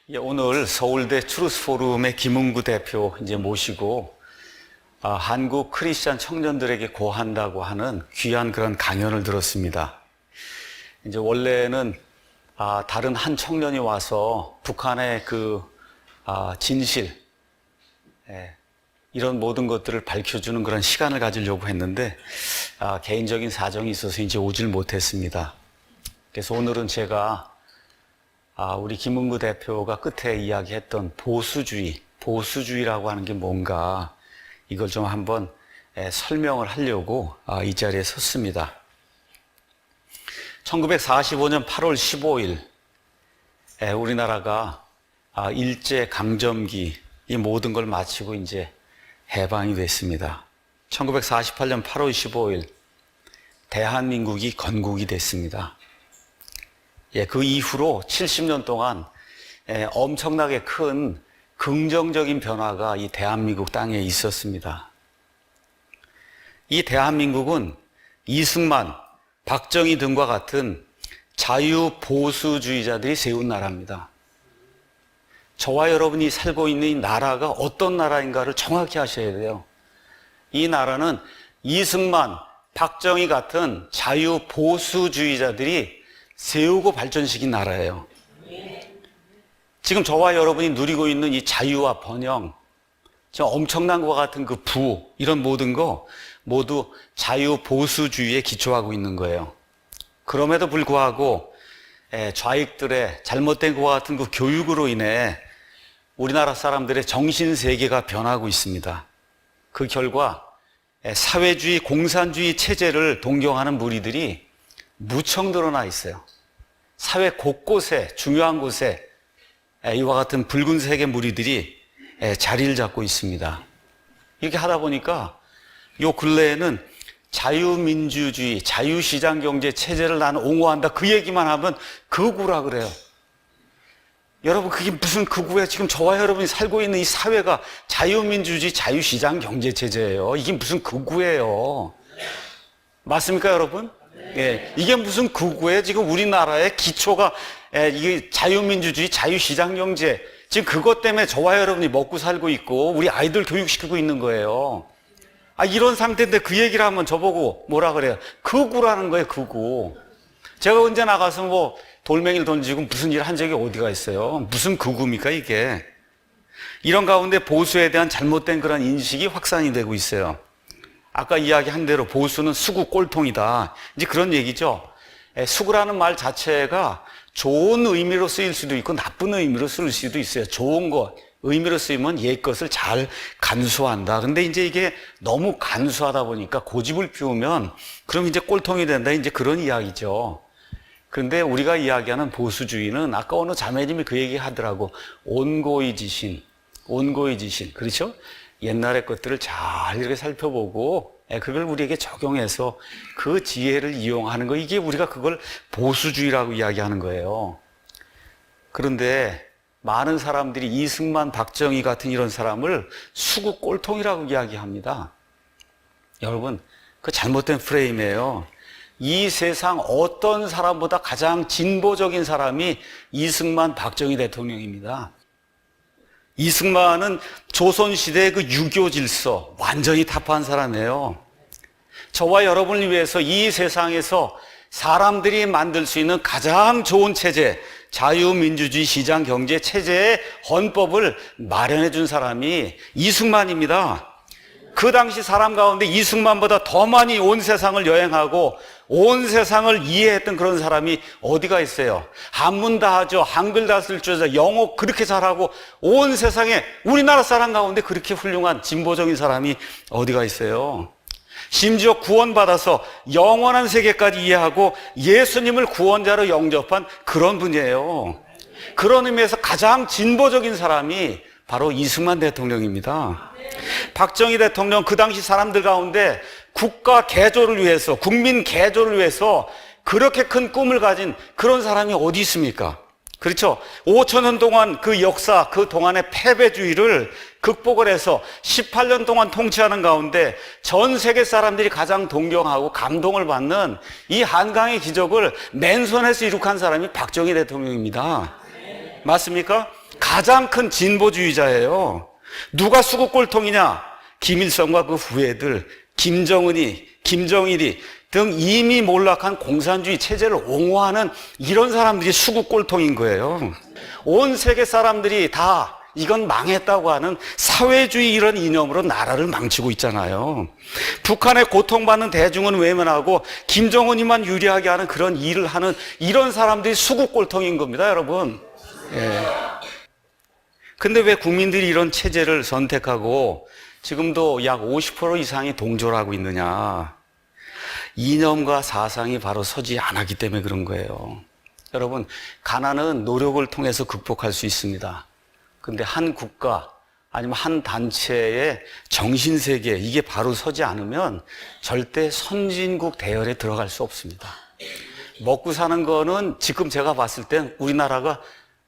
오늘 서울대 트루스포럼의 김은구 대표 모시고 한국 크리스찬 청년들에게 고한다고 하는 귀한 그런 강연을 들었습니다. 원래는 다른 한 청년이 와서 북한의 진실, 이런 모든 것들을 밝혀주는 그런 시간을 가지려고 했는데 개인적인 사정이 있어서 오질 못했습니다. 그래서 오늘은 제가 우리 김은구 대표가 끝에 이야기했던 보수주의라고 하는 게 뭔가 이걸 좀 한번 설명을 하려고 이 자리에 섰습니다. 1945년 8월 15일 우리나라가 일제강점기 이 모든 걸 마치고 이제 해방이 됐습니다. 1948년 8월 15일 대한민국이 건국이 됐습니다. 그 이후로 70년 동안 엄청나게 큰 긍정적인 변화가 이 대한민국 땅에 있었습니다. 이 대한민국은 이승만, 박정희 등과 같은 자유보수주의자들이 세운 나라입니다. 저와 여러분이 살고 있는 이 나라가 어떤 나라인가를 정확히 아셔야 돼요. 이 나라는 이승만, 박정희 같은 자유보수주의자들이 세우고 발전시킨 나라예요. 지금 저와 여러분이 누리고 있는 이 자유와 번영, 엄청난 것과 같은 이런 모든 거 모두 자유보수주의에 기초하고 있는 거예요. 그럼에도 불구하고 좌익들의 잘못된 것과 같은 교육으로 인해 우리나라 사람들의 정신세계가 변하고 있습니다. 그 결과 사회주의, 공산주의 체제를 동경하는 무리들이 무척 늘어나 있어요. 사회 곳곳에, 중요한 곳에 이와 같은 붉은색의 무리들이 자리를 잡고 있습니다. 이렇게 하다 보니까 요 근래에는 자유민주주의, 자유시장경제 체제를 나는 옹호한다 그 얘기만 하면 극우라 그래요. 여러분, 그게 무슨 극우예요? 지금 저와 여러분이 살고 있는 이 사회가 자유민주주의, 자유시장경제 체제예요. 이게 무슨 극우예요? 맞습니까, 여러분? 이게 무슨 극우예요? 지금 우리나라의 기초가 이게 자유민주주의, 자유시장경제, 지금 그것 때문에 저와 여러분이 먹고 살고 있고 우리 아이들 교육시키고 있는 거예요. 이런 상태인데 그 얘기를 하면 저보고 뭐라 그래요? 극우라는 거예요, 극우. 제가 언제 나가서 돌멩이를 던지고 무슨 일 한 적이 어디가 있어요? 무슨 극우입니까, 이게? 이런 가운데 보수에 대한 잘못된 그런 인식이 확산이 되고 있어요. 아까 이야기한 대로 보수는 수구 꼴통이다. 이제 그런 얘기죠. 수구라는 말 자체가 좋은 의미로 쓰일 수도 있고 나쁜 의미로 쓰일 수도 있어요. 좋은 것, 의미로 쓰이면 옛 것을 잘 간수한다. 근데 이제 이게 너무 간수하다 보니까 고집을 피우면 그럼 이제 꼴통이 된다. 이제 그런 이야기죠. 그런데 우리가 이야기하는 보수주의는 아까 어느 자매님이 그 얘기 하더라고. 온고의지신. 그렇죠? 옛날의 것들을 잘 이렇게 살펴보고 그걸 우리에게 적용해서 그 지혜를 이용하는 거, 이게 우리가 그걸 보수주의라고 이야기하는 거예요. 그런데 많은 사람들이 이승만, 박정희 같은 이런 사람을 수구 꼴통이라고 이야기합니다. 여러분, 그 잘못된 프레임이에요. 이 세상 어떤 사람보다 가장 진보적인 사람이 이승만, 박정희 대통령입니다. 이승만은 조선시대의 유교 질서 완전히 타파한 사람이에요. 저와 여러분을 위해서 이 세상에서 사람들이 만들 수 있는 가장 좋은 체제, 자유민주주의 시장경제 체제의 헌법을 마련해 준 사람이 이승만입니다. 그 당시 사람 가운데 이승만보다 더 많이 온 세상을 여행하고 온 세상을 이해했던 그런 사람이 어디가 있어요? 한문 다 하죠. 한글 다 쓸 줄 알죠. 영어 그렇게 잘하고 온 세상에 우리나라 사람 가운데 그렇게 훌륭한 진보적인 사람이 어디가 있어요? 심지어 구원받아서 영원한 세계까지 이해하고 예수님을 구원자로 영접한 그런 분이에요. 그런 의미에서 가장 진보적인 사람이 바로 이승만 대통령입니다. 박정희 대통령, 그 당시 사람들 가운데 국가 개조를 위해서, 국민 개조를 위해서 그렇게 큰 꿈을 가진 그런 사람이 어디 있습니까? 그렇죠? 5,000년 동안 그 역사, 그 동안의 패배주의를 극복을 해서 18년 동안 통치하는 가운데 전 세계 사람들이 가장 동경하고 감동을 받는 이 한강의 기적을 맨손에서 이룩한 사람이 박정희 대통령입니다. 맞습니까? 가장 큰 진보주의자예요. 누가 수국골통이냐? 김일성과 그 후예들, 김정은이, 김정일이 등 이미 몰락한 공산주의 체제를 옹호하는 이런 사람들이 수국골통인 거예요. 온 세계 사람들이 다 이건 망했다고 하는 사회주의 이런 이념으로 나라를 망치고 있잖아요. 북한의 고통받는 대중은 외면하고 김정은이만 유리하게 하는 그런 일을 하는 이런 사람들이 수국골통인 겁니다, 여러분. 예. 근데 왜 국민들이 이런 체제를 선택하고 지금도 약 50% 이상이 동조를 하고 있느냐? 이념과 사상이 바로 서지 않았기 때문에 그런 거예요. 여러분, 가난은 노력을 통해서 극복할 수 있습니다. 근데 한 국가 아니면 한 단체의 정신세계, 이게 바로 서지 않으면 절대 선진국 대열에 들어갈 수 없습니다. 먹고 사는 거는 지금 제가 봤을 땐 우리나라가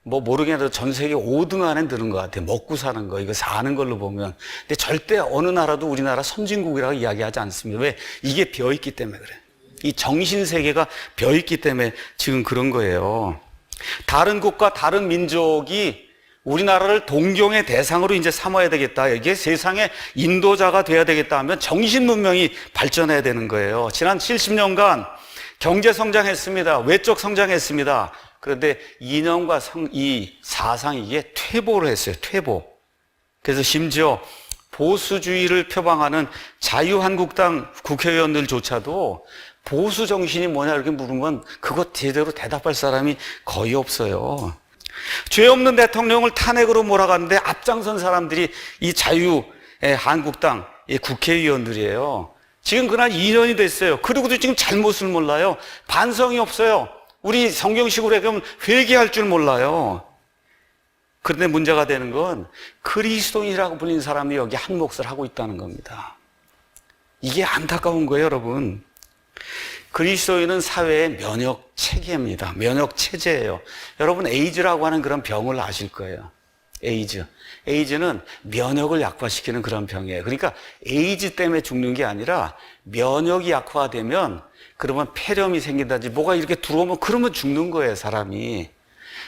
모르겠는데 전 세계 5등 안에 드는 것 같아요. 먹고 사는 거, 이거 사는 걸로 보면. 근데 절대 어느 나라도 우리나라 선진국이라고 이야기하지 않습니다. 왜? 이게 비어있기 때문에 그래요. 이 정신세계가 비어있기 때문에 지금 그런 거예요. 다른 국가, 다른 민족이 우리나라를 동경의 대상으로 이제 삼아야 되겠다. 이게 세상의 인도자가 돼야 되겠다 하면 정신 문명이 발전해야 되는 거예요. 지난 70년간 경제 성장했습니다. 외적 성장했습니다. 그런데 이념과 이 사상이 이게 퇴보를 했어요. 퇴보. 그래서 심지어 보수주의를 표방하는 자유한국당 국회의원들조차도 보수 정신이 뭐냐 이렇게 물으면 그거 제대로 대답할 사람이 거의 없어요. 죄 없는 대통령을 탄핵으로 몰아갔는데 앞장선 사람들이 이 자유한국당 국회의원들이에요. 지금 그날 2년이 됐어요. 그리고도 지금 잘못을 몰라요. 반성이 없어요. 우리 성경식으로 얘기하면 회개할 줄 몰라요. 그런데 문제가 되는 건 그리스도인이라고 불리는 사람이 여기 한 몫을 하고 있다는 겁니다. 이게 안타까운 거예요, 여러분. 그리스도인은 사회의 면역 체계입니다. 면역 체제예요. 여러분, 에이즈라고 하는 그런 병을 아실 거예요. 에이즈. 에이즈는 면역을 약화시키는 그런 병이에요. 그러니까 에이즈 때문에 죽는 게 아니라 면역이 약화되면 그러면 폐렴이 생긴다든지 뭐가 이렇게 들어오면 그러면 죽는 거예요, 사람이.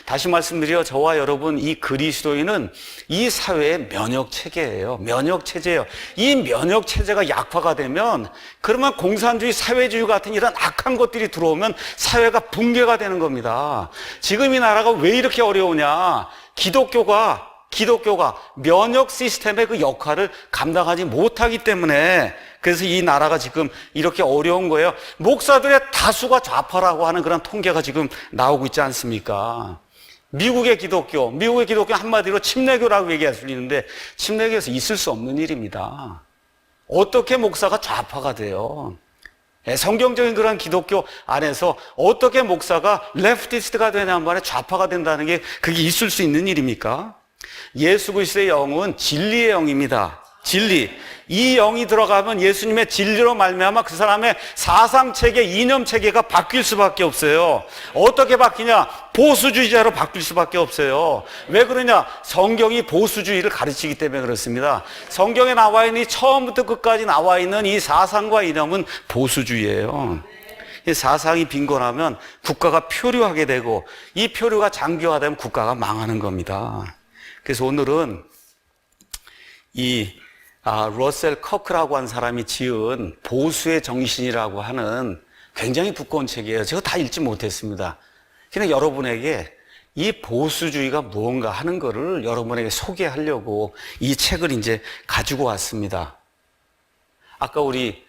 다시 말씀드려, 저와 여러분, 이 그리스도인은 이 사회의 면역 체계예요. 면역 체제예요. 이 면역 체제가 약화가 되면 그러면 공산주의, 사회주의 같은 이런 악한 것들이 들어오면 사회가 붕괴가 되는 겁니다. 지금 이 나라가 왜 이렇게 어려우냐? 기독교가 면역 시스템의 그 역할을 감당하지 못하기 때문에 그래서 이 나라가 지금 이렇게 어려운 거예요. 목사들의 다수가 좌파라고 하는 그런 통계가 지금 나오고 있지 않습니까? 미국의 기독교 한마디로 침례교라고 얘기할 수 있는데 침례교에서 있을 수 없는 일입니다. 어떻게 목사가 좌파가 돼요? 성경적인 그런 기독교 안에서 어떻게 목사가 레프티스트가 되냐 말에 좌파가 된다는 게 그게 있을 수 있는 일입니까? 예수 그리스도의 영은 진리의 영입니다. 진리. 이 영이 들어가면 예수님의 진리로 말미암아 그 사람의 사상체계, 이념체계가 바뀔 수밖에 없어요. 어떻게 바뀌냐? 보수주의자로 바뀔 수밖에 없어요. 왜 그러냐? 성경이 보수주의를 가르치기 때문에 그렇습니다. 성경에 나와 있는 처음부터 끝까지 나와 있는 이 사상과 이념은 보수주의예요. 이 사상이 빈곤하면 국가가 표류하게 되고 이 표류가 장기화되면 국가가 망하는 겁니다. 그래서 오늘은 러셀 커크라고 한 사람이 지은 보수의 정신이라고 하는 굉장히 두꺼운 책이에요. 제가 다 읽지 못했습니다. 그냥 여러분에게 이 보수주의가 무언가 하는 거를 여러분에게 소개하려고 이 책을 이제 가지고 왔습니다. 아까 우리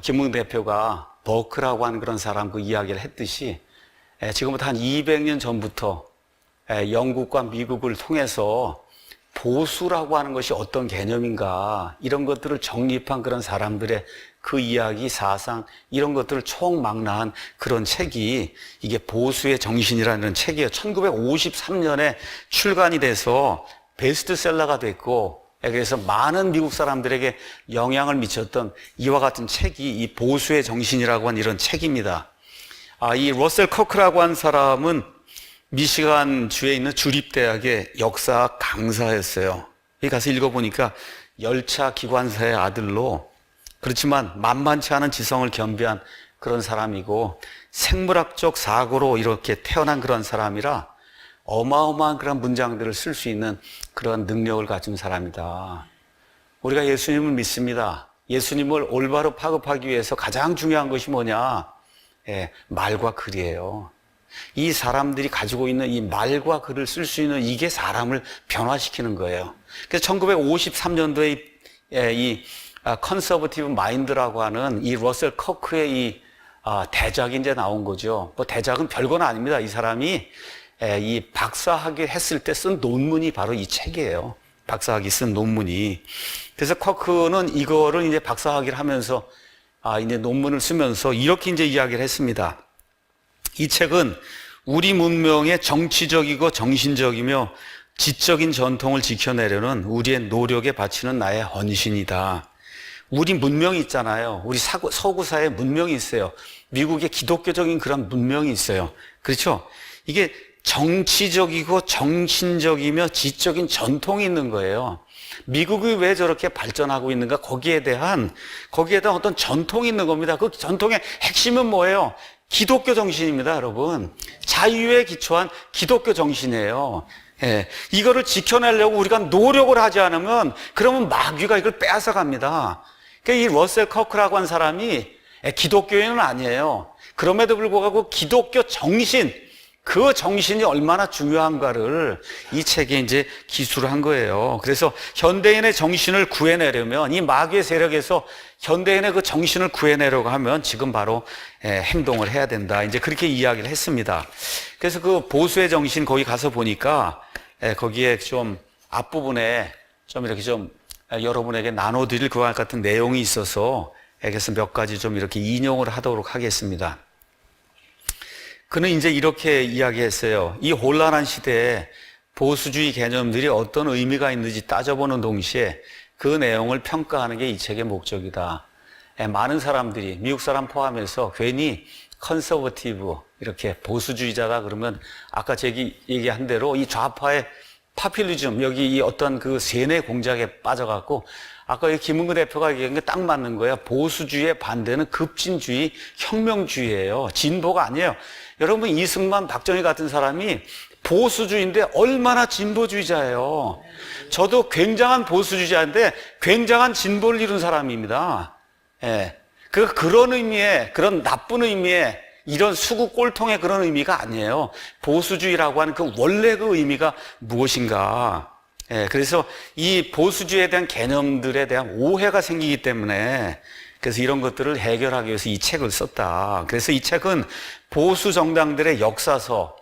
김웅 대표가 버크라고 하는 그런 사람 그 이야기를 했듯이 지금부터 한 200년 전부터 영국과 미국을 통해서 보수라고 하는 것이 어떤 개념인가 이런 것들을 정립한 그런 사람들의 그 이야기, 사상 이런 것들을 총망라한 그런 책이 이게 보수의 정신이라는 책이에요. 1953년에 출간이 돼서 베스트셀러가 됐고 그래서 많은 미국 사람들에게 영향을 미쳤던 이와 같은 책이 이 보수의 정신이라고 하는 이런 책입니다. 이 러셀 커크라고 한 사람은 미시간 주에 있는 주립대학의 역사 강사였어요. 여기 가서 읽어보니까 열차 기관사의 아들로 그렇지만 만만치 않은 지성을 겸비한 그런 사람이고 생물학적 사고로 이렇게 태어난 그런 사람이라 어마어마한 그런 문장들을 쓸 수 있는 그런 능력을 가진 사람이다. 우리가 예수님을 믿습니다. 예수님을 올바로 파급하기 위해서 가장 중요한 것이 뭐냐? 말과 글이에요. 이 사람들이 가지고 있는 이 말과 글을 쓸 수 있는 이게 사람을 변화시키는 거예요. 그래서 1953년도에 이 컨서버티브 마인드라고 하는 이 러셀 커크의 이 대작이 이제 나온 거죠. 뭐 대작은 별건 아닙니다. 이 사람이 이 박사학위 했을 때 쓴 논문이 바로 이 책이에요. 박사학위 쓴 논문이. 그래서 커크는 이거를 이제 박사학위를 하면서 이제 논문을 쓰면서 이렇게 이제 이야기를 했습니다. 이 책은 우리 문명의 정치적이고 정신적이며 지적인 전통을 지켜내려는 우리의 노력에 바치는 나의 헌신이다. 우리 문명이 있잖아요. 우리 서구사에 문명이 있어요. 미국의 기독교적인 그런 문명이 있어요. 그렇죠? 이게 정치적이고 정신적이며 지적인 전통이 있는 거예요. 미국이 왜 저렇게 발전하고 있는가? 거기에 대한 어떤 전통이 있는 겁니다. 그 전통의 핵심은 뭐예요? 기독교 정신입니다, 여러분. 자유에 기초한 기독교 정신이에요. 이거를 지켜내려고 우리가 노력을 하지 않으면 그러면 마귀가 이걸 빼앗아 갑니다. 그러니까 이 러셀 커크라고 한 사람이 기독교인은 아니에요. 그럼에도 불구하고 기독교 정신, 그 정신이 얼마나 중요한가를 이 책에 이제 기술을 한 거예요. 그래서 현대인의 정신을 구해내려면, 이 마귀의 세력에서 현대인의 그 정신을 구해내려고 하면 지금 바로 행동을 해야 된다. 이제 그렇게 이야기를 했습니다. 그래서 그 보수의 정신 거기 가서 보니까 거기에 좀 앞부분에 좀 이렇게 좀 여러분에게 나눠드릴 그와 같은 내용이 있어서 그래서 몇 가지 좀 이렇게 인용을 하도록 하겠습니다. 그는 이제 이렇게 이야기했어요. 이 혼란한 시대에 보수주의 개념들이 어떤 의미가 있는지 따져보는 동시에 그 내용을 평가하는 게 이 책의 목적이다. 많은 사람들이, 미국 사람 포함해서 괜히 컨서버티브, 이렇게 보수주의자다 그러면 아까 제가 얘기한 대로 이 좌파의 파퓰리즘, 여기 이 어떤 그 세뇌 공작에 빠져갖고 아까 이 김은구 대표가 얘기한 게 딱 맞는 거예요. 보수주의의 반대는 급진주의, 혁명주의예요. 진보가 아니에요. 여러분, 이승만, 박정희 같은 사람이 보수주의인데 얼마나 진보주의자예요. 저도 굉장한 보수주의자인데 굉장한 진보를 이룬 사람입니다. 그런 의미의, 그런 나쁜 의미의 이런 수구 꼴통의 그런 의미가 아니에요. 보수주의라고 하는 그 원래 그 의미가 무엇인가. 그래서 이 보수주의에 대한 개념들에 대한 오해가 생기기 때문에 그래서 이런 것들을 해결하기 위해서 이 책을 썼다. 그래서 이 책은 보수 정당들의 역사서,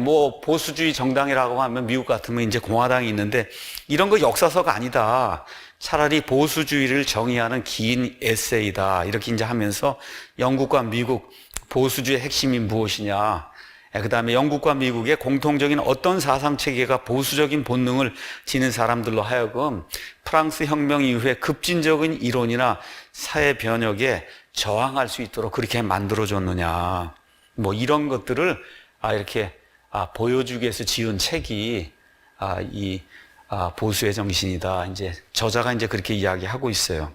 뭐 보수주의 정당이라고 하면 미국 같으면 이제 공화당이 있는데 이런 거 역사서가 아니다. 차라리 보수주의를 정의하는 긴 에세이다. 이렇게 이제 하면서 영국과 미국 보수주의의 핵심이 무엇이냐. 그 다음에 영국과 미국의 공통적인 어떤 사상체계가 보수적인 본능을 지닌 사람들로 하여금 프랑스 혁명 이후에 급진적인 이론이나 사회 변혁에 저항할 수 있도록 그렇게 만들어줬느냐. 뭐 이런 것들을 이렇게 보여주기 위해서 지은 책이 이 보수의 정신이다. 이제 저자가 이제 그렇게 이야기하고 있어요.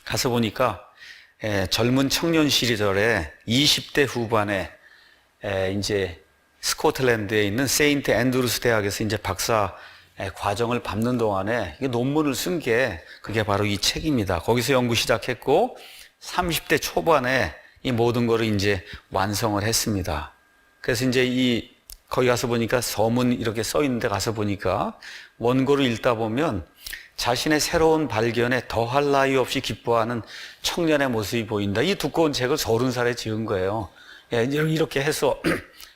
가서 보니까 젊은 청년 시절에 20대 후반에 이제 스코틀랜드에 있는 세인트 앤드루스 대학에서 이제 박사 과정을 밟는 동안에 논문을 쓴 게 그게 바로 이 책입니다. 거기서 연구 시작했고 30대 초반에 이 모든 거를 이제 완성을 했습니다. 그래서 이제 거기 가서 보니까 서문 이렇게 써 있는데 가서 보니까 원고를 읽다 보면 자신의 새로운 발견에 더할 나위 없이 기뻐하는 청년의 모습이 보인다. 이 두꺼운 책을 30살에 지은 거예요. 이렇게 해서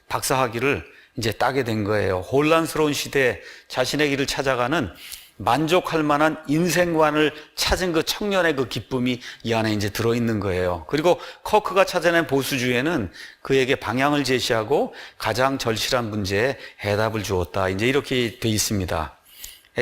박사학위를 이제 따게 된 거예요. 혼란스러운 시대에 자신의 길을 찾아가는 만족할 만한 인생관을 찾은 그 청년의 그 기쁨이 이 안에 이제 들어있는 거예요. 그리고 커크가 찾아낸 보수주의에는 그에게 방향을 제시하고 가장 절실한 문제에 해답을 주었다. 이제 이렇게 돼 있습니다.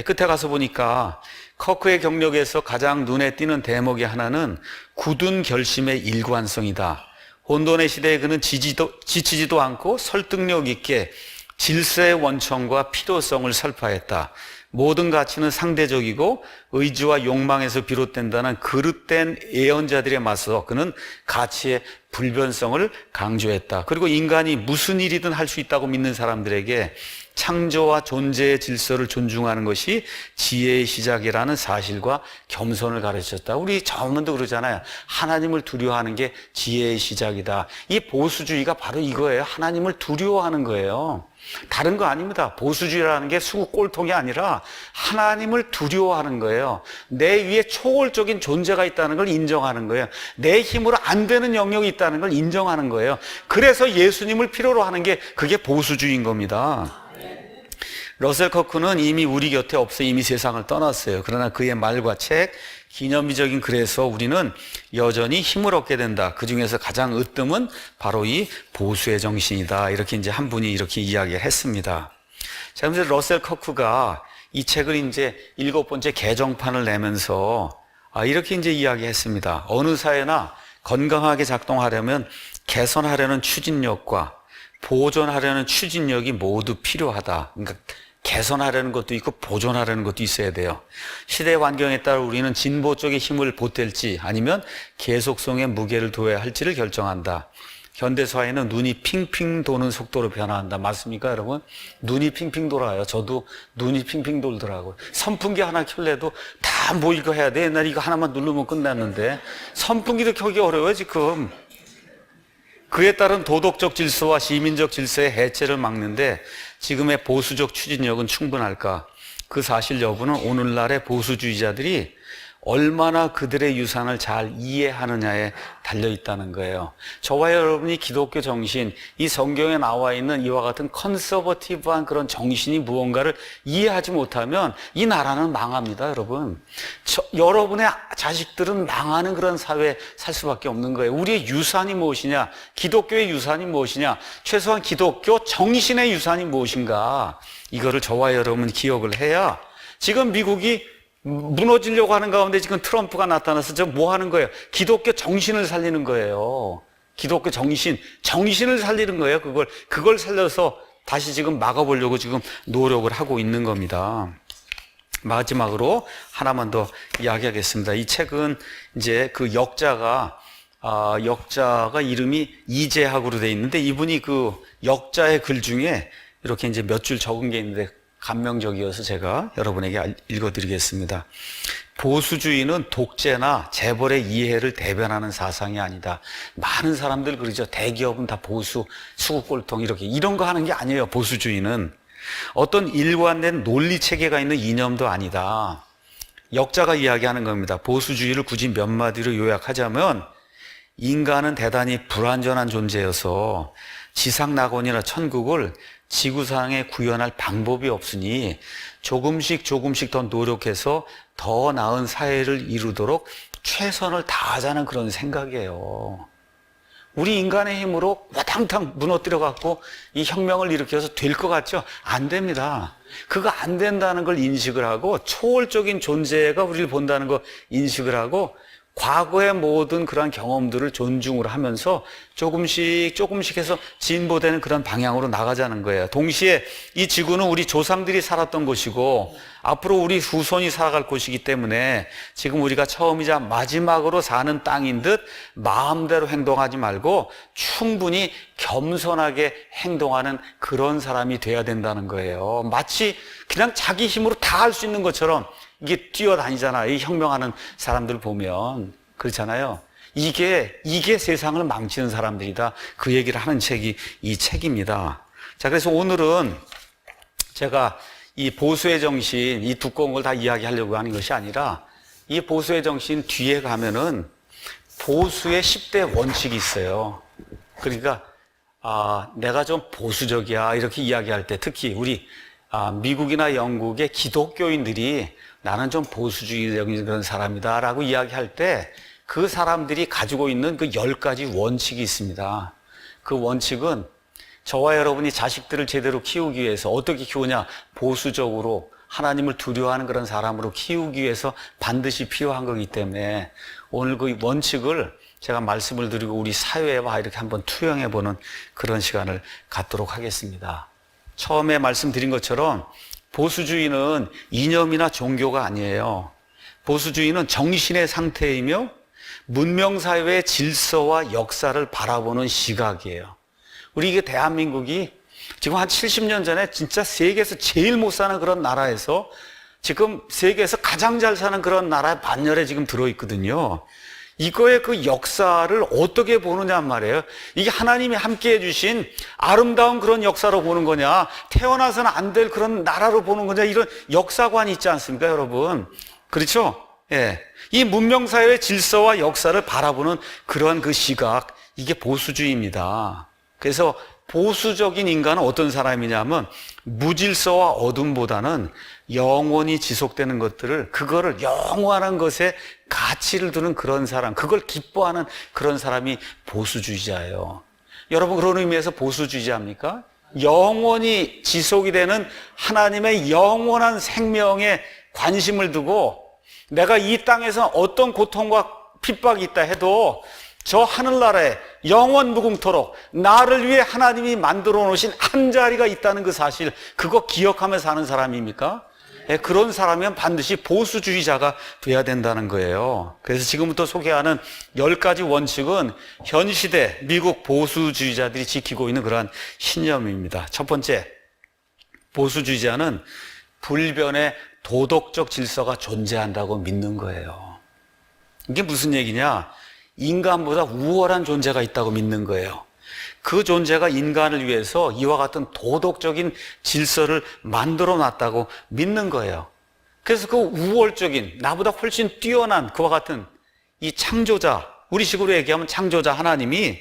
끝에 가서 보니까 커크의 경력에서 가장 눈에 띄는 대목이 하나는 굳은 결심의 일관성이다. 혼돈의 시대에 그는 지치지도 않고 설득력 있게 질서의 원천과 필요성을 설파했다. 모든 가치는 상대적이고 의지와 욕망에서 비롯된다는 그릇된 예언자들에 맞서 그는 가치의 불변성을 강조했다. 그리고 인간이 무슨 일이든 할 수 있다고 믿는 사람들에게 창조와 존재의 질서를 존중하는 것이 지혜의 시작이라는 사실과 겸손을 가르쳤다. 우리 전문도 그러잖아요. 하나님을 두려워하는 게 지혜의 시작이다. 이 보수주의가 바로 이거예요. 하나님을 두려워하는 거예요. 다른 거 아닙니다. 보수주의라는 게 수구 꼴통이 아니라 하나님을 두려워하는 거예요. 내 위에 초월적인 존재가 있다는 걸 인정하는 거예요. 내 힘으로 안 되는 영역이 있다는 걸 인정하는 거예요. 그래서 예수님을 필요로 하는 게 그게 보수주의인 겁니다. 러셀 커크는 이미 우리 곁에 없어 이미 세상을 떠났어요. 그러나 그의 말과 책, 기념비적인 글에서 우리는 여전히 힘을 얻게 된다. 그 중에서 가장 으뜸은 바로 이 보수의 정신이다. 이렇게 이제 한 분이 이렇게 이야기를 했습니다. 자, 그래서 러셀 커크가 이 책을 이제 7번째 개정판을 내면서 이렇게 이제 이야기했습니다. 어느 사회나 건강하게 작동하려면 개선하려는 추진력과 보존하려는 추진력이 모두 필요하다. 그러니까 개선하려는 것도 있고 보존하려는 것도 있어야 돼요. 시대 환경에 따라 우리는 진보 쪽의 힘을 보탤지 아니면 계속성의 무게를 둬야 할지를 결정한다. 현대 사회는 눈이 핑핑 도는 속도로 변화한다. 맞습니까, 여러분? 눈이 핑핑 돌아요. 저도 눈이 핑핑 돌더라고요. 선풍기 하나 켤래도 다 뭐 이거 해야 돼. 옛날에 이거 하나만 누르면 끝났는데 선풍기도 켜기 어려워요, 지금. 그에 따른 도덕적 질서와 시민적 질서의 해체를 막는데 지금의 보수적 추진력은 충분할까? 그 사실 여부는 오늘날의 보수주의자들이 얼마나 그들의 유산을 잘 이해하느냐에 달려있다는 거예요. 저와 여러분이 기독교 정신, 이 성경에 나와 있는 이와 같은 컨서버티브한 그런 정신이 무언가를 이해하지 못하면 이 나라는 망합니다, 여러분. 여러분의 자식들은 망하는 그런 사회에 살 수밖에 없는 거예요. 우리의 유산이 무엇이냐? 기독교의 유산이 무엇이냐? 최소한 기독교 정신의 유산이 무엇인가? 이거를 저와 여러분 기억을 해야 지금 미국이 무너지려고 하는 가운데 지금 트럼프가 나타나서 저 뭐 하는 거예요? 기독교 정신을 살리는 거예요. 기독교 정신을 살리는 거예요. 그걸 살려서 다시 지금 막아보려고 지금 노력을 하고 있는 겁니다. 마지막으로 하나만 더 이야기하겠습니다. 이 책은 이제 그 역자가 이름이 이재학으로 돼 있는데 이분이 그 역자의 글 중에 이렇게 이제 몇 줄 적은 게 있는데 감명적이어서 제가 여러분에게 읽어드리겠습니다. 보수주의는 독재나 재벌의 이해를 대변하는 사상이 아니다. 많은 사람들 그러죠. 대기업은 다 보수, 수구꼴통 이런 거 하는 게 아니에요. 보수주의는 어떤 일관된 논리 체계가 있는 이념도 아니다. 역자가 이야기하는 겁니다. 보수주의를 굳이 몇 마디로 요약하자면 인간은 대단히 불완전한 존재여서 지상낙원이나 천국을 지구상에 구현할 방법이 없으니 조금씩 더 노력해서 더 나은 사회를 이루도록 최선을 다하자는 그런 생각이에요. 우리 인간의 힘으로 와탕탕 무너뜨려 갖고 이 혁명을 일으켜서 될 것 같죠? 안 됩니다. 그거 안 된다는 걸 인식을 하고 초월적인 존재가 우리를 본다는 거 인식을 하고 과거의 모든 그런 경험들을 존중을 하면서 조금씩 해서 진보되는 그런 방향으로 나가자는 거예요. 동시에 이 지구는 우리 조상들이 살았던 곳이고 앞으로 우리 후손이 살아갈 곳이기 때문에 지금 우리가 처음이자 마지막으로 사는 땅인 듯 마음대로 행동하지 말고 충분히 겸손하게 행동하는 그런 사람이 돼야 된다는 거예요. 마치 그냥 자기 힘으로 다 할 수 있는 것처럼 이게 뛰어다니잖아요. 이 혁명하는 사람들 보면 그렇잖아요. 이게 세상을 망치는 사람들이다. 그 얘기를 하는 책이 이 책입니다. 자, 그래서 오늘은 제가 이 보수의 정신, 이 두꺼운 걸 다 이야기하려고 하는 것이 아니라 이 보수의 정신 뒤에 가면은 보수의 10대 원칙이 있어요. 그러니까 내가 좀 보수적이야 이렇게 이야기할 때 특히 우리 미국이나 영국의 기독교인들이 나는 좀 보수주의적인 그런 사람이다 라고 이야기할 때 그 사람들이 가지고 있는 그 10가지 원칙이 있습니다. 그 원칙은 저와 여러분이 자식들을 제대로 키우기 위해서 어떻게 키우냐? 보수적으로 하나님을 두려워하는 그런 사람으로 키우기 위해서 반드시 필요한 거기 때문에 오늘 그 원칙을 제가 말씀을 드리고 우리 사회와 이렇게 한번 투영해보는 그런 시간을 갖도록 하겠습니다. 처음에 말씀드린 것처럼 보수주의는 이념이나 종교가 아니에요. 보수주의는 정신의 상태이며 문명사회의 질서와 역사를 바라보는 시각이에요. 우리 이게 대한민국이 지금 한 70년 전에 진짜 세계에서 제일 못 사는 그런 나라에서 지금 세계에서 가장 잘 사는 그런 나라의 반열에 지금 들어있거든요. 이거의 그 역사를 어떻게 보느냐 말이에요. 이게 하나님이 함께 해주신 아름다운 그런 역사로 보는 거냐, 태어나서는 안 될 그런 나라로 보는 거냐, 이런 역사관이 있지 않습니까, 여러분? 그렇죠? 예. 이 문명사회의 질서와 역사를 바라보는 그러한 그 시각, 이게 보수주의입니다. 그래서 보수적인 인간은 어떤 사람이냐면 무질서와 어둠보다는 영원히 지속되는 것들을, 그거를 영원한 것에 가치를 두는 그런 사람, 그걸 기뻐하는 그런 사람이 보수주의자예요. 여러분, 그런 의미에서 보수주의자입니까? 영원히 지속이 되는 하나님의 영원한 생명에 관심을 두고 내가 이 땅에서 어떤 고통과 핍박이 있다 해도 저 하늘나라에 영원 무궁토록 나를 위해 하나님이 만들어 놓으신 한 자리가 있다는 그 사실, 그거 기억하며 사는 사람입니까? 예, 그런 사람이면 반드시 보수주의자가 돼야 된다는 거예요. 그래서 지금부터 소개하는 10가지 원칙은 현 시대 미국 보수주의자들이 지키고 있는 그러한 신념입니다. 첫 번째, 보수주의자는 불변의 도덕적 질서가 존재한다고 믿는 거예요. 이게 무슨 얘기냐? 인간보다 우월한 존재가 있다고 믿는 거예요. 그 존재가 인간을 위해서 이와 같은 도덕적인 질서를 만들어 놨다고 믿는 거예요. 그래서 그 우월적인, 나보다 훨씬 뛰어난 그와 같은 이 창조자, 우리 식으로 얘기하면 창조자 하나님이,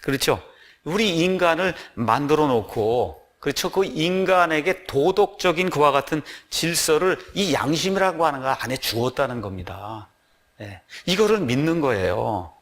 그렇죠, 우리 인간을 만들어 놓고, 그렇죠, 그 인간에게 도덕적인 그와 같은 질서를 이 양심이라고 하는 거 안에 주었다는 겁니다. 네. 이거를 믿는 거예요.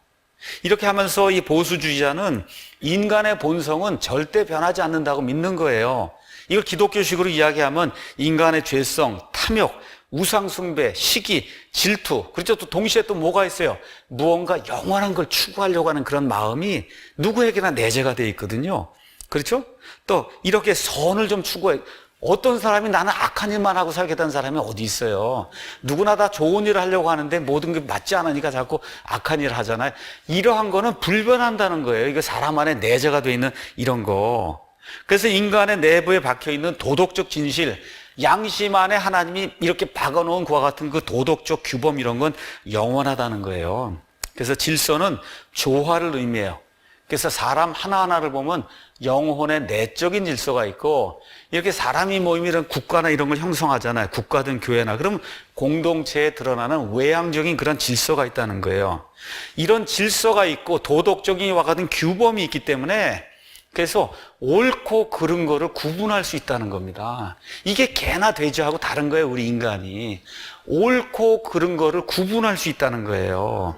이렇게 하면서 이 보수주의자는 인간의 본성은 절대 변하지 않는다고 믿는 거예요. 이걸 기독교식으로 이야기하면 인간의 죄성, 탐욕, 우상숭배, 시기, 질투, 그렇죠, 또 동시에 또 뭐가 있어요? 무언가 영원한 걸 추구하려고 하는 그런 마음이 누구에게나 내재가 되어 있거든요. 그렇죠? 또 이렇게 선을 좀 추구해. 어떤 사람이 나는 악한 일만 하고 살겠다는 사람이 어디 있어요? 누구나 다 좋은 일을 하려고 하는데 모든 게 맞지 않으니까 자꾸 악한 일을 하잖아요. 이러한 거는 불변한다는 거예요. 이거 사람 안에 내재가 되어 있는 이런 거. 그래서 인간의 내부에 박혀 있는 도덕적 진실, 양심 안에 하나님이 이렇게 박아놓은 그와 같은 그 도덕적 규범, 이런 건 영원하다는 거예요. 그래서 질서는 조화를 의미해요. 그래서 사람 하나하나를 보면 영혼의 내적인 질서가 있고, 이렇게 사람이 모이면 이런 국가나 이런 걸 형성하잖아요. 국가든 교회나. 그럼 공동체에 드러나는 외향적인 그런 질서가 있다는 거예요. 이런 질서가 있고 도덕적인 이와 같은 규범이 있기 때문에, 그래서 옳고 그른 거를 구분할 수 있다는 겁니다. 이게 개나 돼지하고 다른 거예요, 우리 인간이. 옳고 그른 거를 구분할 수 있다는 거예요.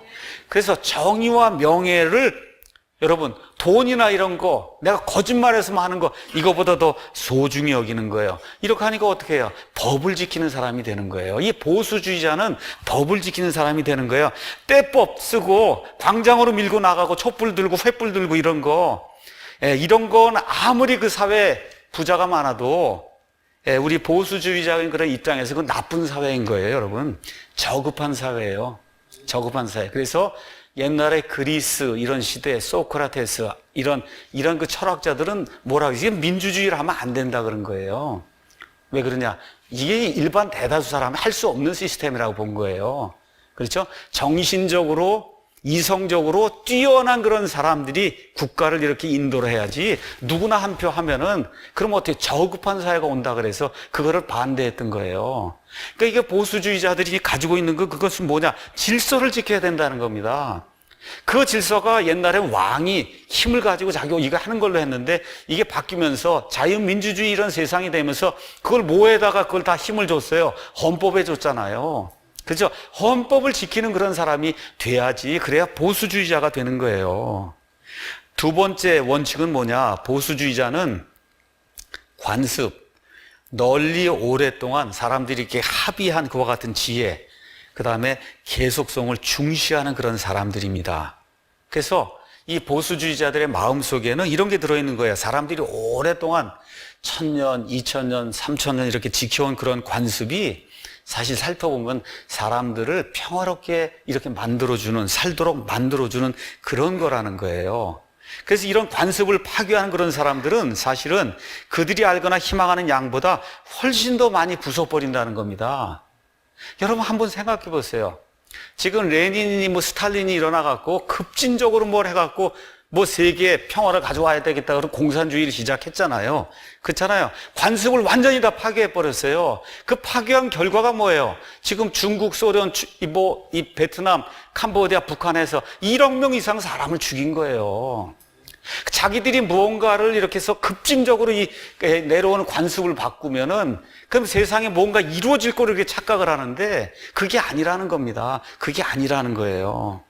그래서 정의와 명예를, 여러분, 돈이나 이런 거, 내가 거짓말해서만 하는 거, 이거보다 더 소중히 여기는 거예요. 이렇게 하니까 어떻게 해요? 법을 지키는 사람이 되는 거예요. 이 보수주의자는 법을 지키는 사람이 되는 거예요. 떼법 쓰고 광장으로 밀고 나가고 촛불 들고 횃불 들고 이런 거, 이런 건 아무리 그 사회에 부자가 많아도 우리 보수주의자인 그런 입장에서 그건 나쁜 사회인 거예요, 여러분. 저급한 사회예요. 저급한 사회. 그래서 옛날에 그리스 이런 시대에 소크라테스 이런 그 철학자들은 뭐라고 이게 민주주의를 하면 안 된다 그런 거예요. 왜 그러냐? 이게 일반 대다수 사람이 할 수 없는 시스템이라고 본 거예요. 그렇죠? 정신적으로, 이성적으로 뛰어난 그런 사람들이 국가를 이렇게 인도를 해야지, 누구나 한 표 하면은 그럼 어떻게 저급한 사회가 온다 그래서 그거를 반대했던 거예요. 그러니까 이게 보수주의자들이 가지고 있는 그것은 뭐냐? 질서를 지켜야 된다는 겁니다. 그 질서가 옛날에 왕이 힘을 가지고 자기가 이거 하는 걸로 했는데, 이게 바뀌면서 자유민주주의 이런 세상이 되면서 그걸 뭐에다가 그걸 다 힘을 줬어요? 헌법에 줬잖아요. 그렇죠? 헌법을 지키는 그런 사람이 돼야지, 그래야 보수주의자가 되는 거예요. 두 번째 원칙은 뭐냐? 보수주의자는 관습, 널리 오랫동안 사람들이 이렇게 합의한 그와 같은 지혜, 그 다음에 계속성을 중시하는 그런 사람들입니다. 그래서 이 보수주의자들의 마음속에는 이런 게 들어있는 거예요. 사람들이 오랫동안 1000년, 2000년, 3000년 이렇게 지켜온 그런 관습이 사실 살펴보면 사람들을 평화롭게 이렇게 만들어주는, 살도록 만들어주는 그런 거라는 거예요. 그래서 이런 관습을 파괴하는 그런 사람들은 사실은 그들이 알거나 희망하는 양보다 훨씬 더 많이 부숴버린다는 겁니다. 여러분 한번 생각해 보세요. 지금 레닌이 스탈린이 일어나갖고 급진적으로 뭘 해갖고 세계에 평화를 가져와야 되겠다 그런 공산주의를 시작했잖아요. 그렇잖아요. 관습을 완전히 다 파괴해버렸어요. 그 파괴한 결과가 뭐예요? 지금 중국, 소련, 이 베트남, 캄보디아, 북한에서 1억 명 이상 사람을 죽인 거예요. 자기들이 무언가를 이렇게 해서 급진적으로 내려오는 관습을 바꾸면은 그럼 세상에 뭔가 이루어질 거를 이렇게 착각을 하는데 그게 아니라는 겁니다. 그게 아니라는 거예요.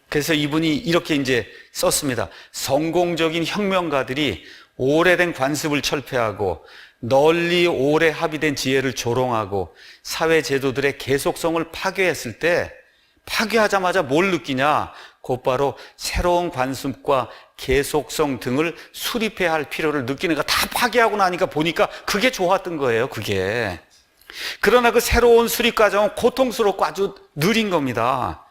그래서 이분이 이렇게 이제 썼습니다. 성공적인 혁명가들이 오래된 관습을 철폐하고 널리 오래 합의된 지혜를 조롱하고 사회 제도들의 계속성을 파괴했을 때 파괴하자마자 뭘 느끼냐? 곧바로 새로운 관습과 계속성 등을 수립해야 할 필요를 느끼는 거. 다 파괴하고 나니까 보니까 그게 좋았던 거예요. 그게. 그러나 그 새로운 수립 과정은 고통스럽고 아주 느린 겁니다.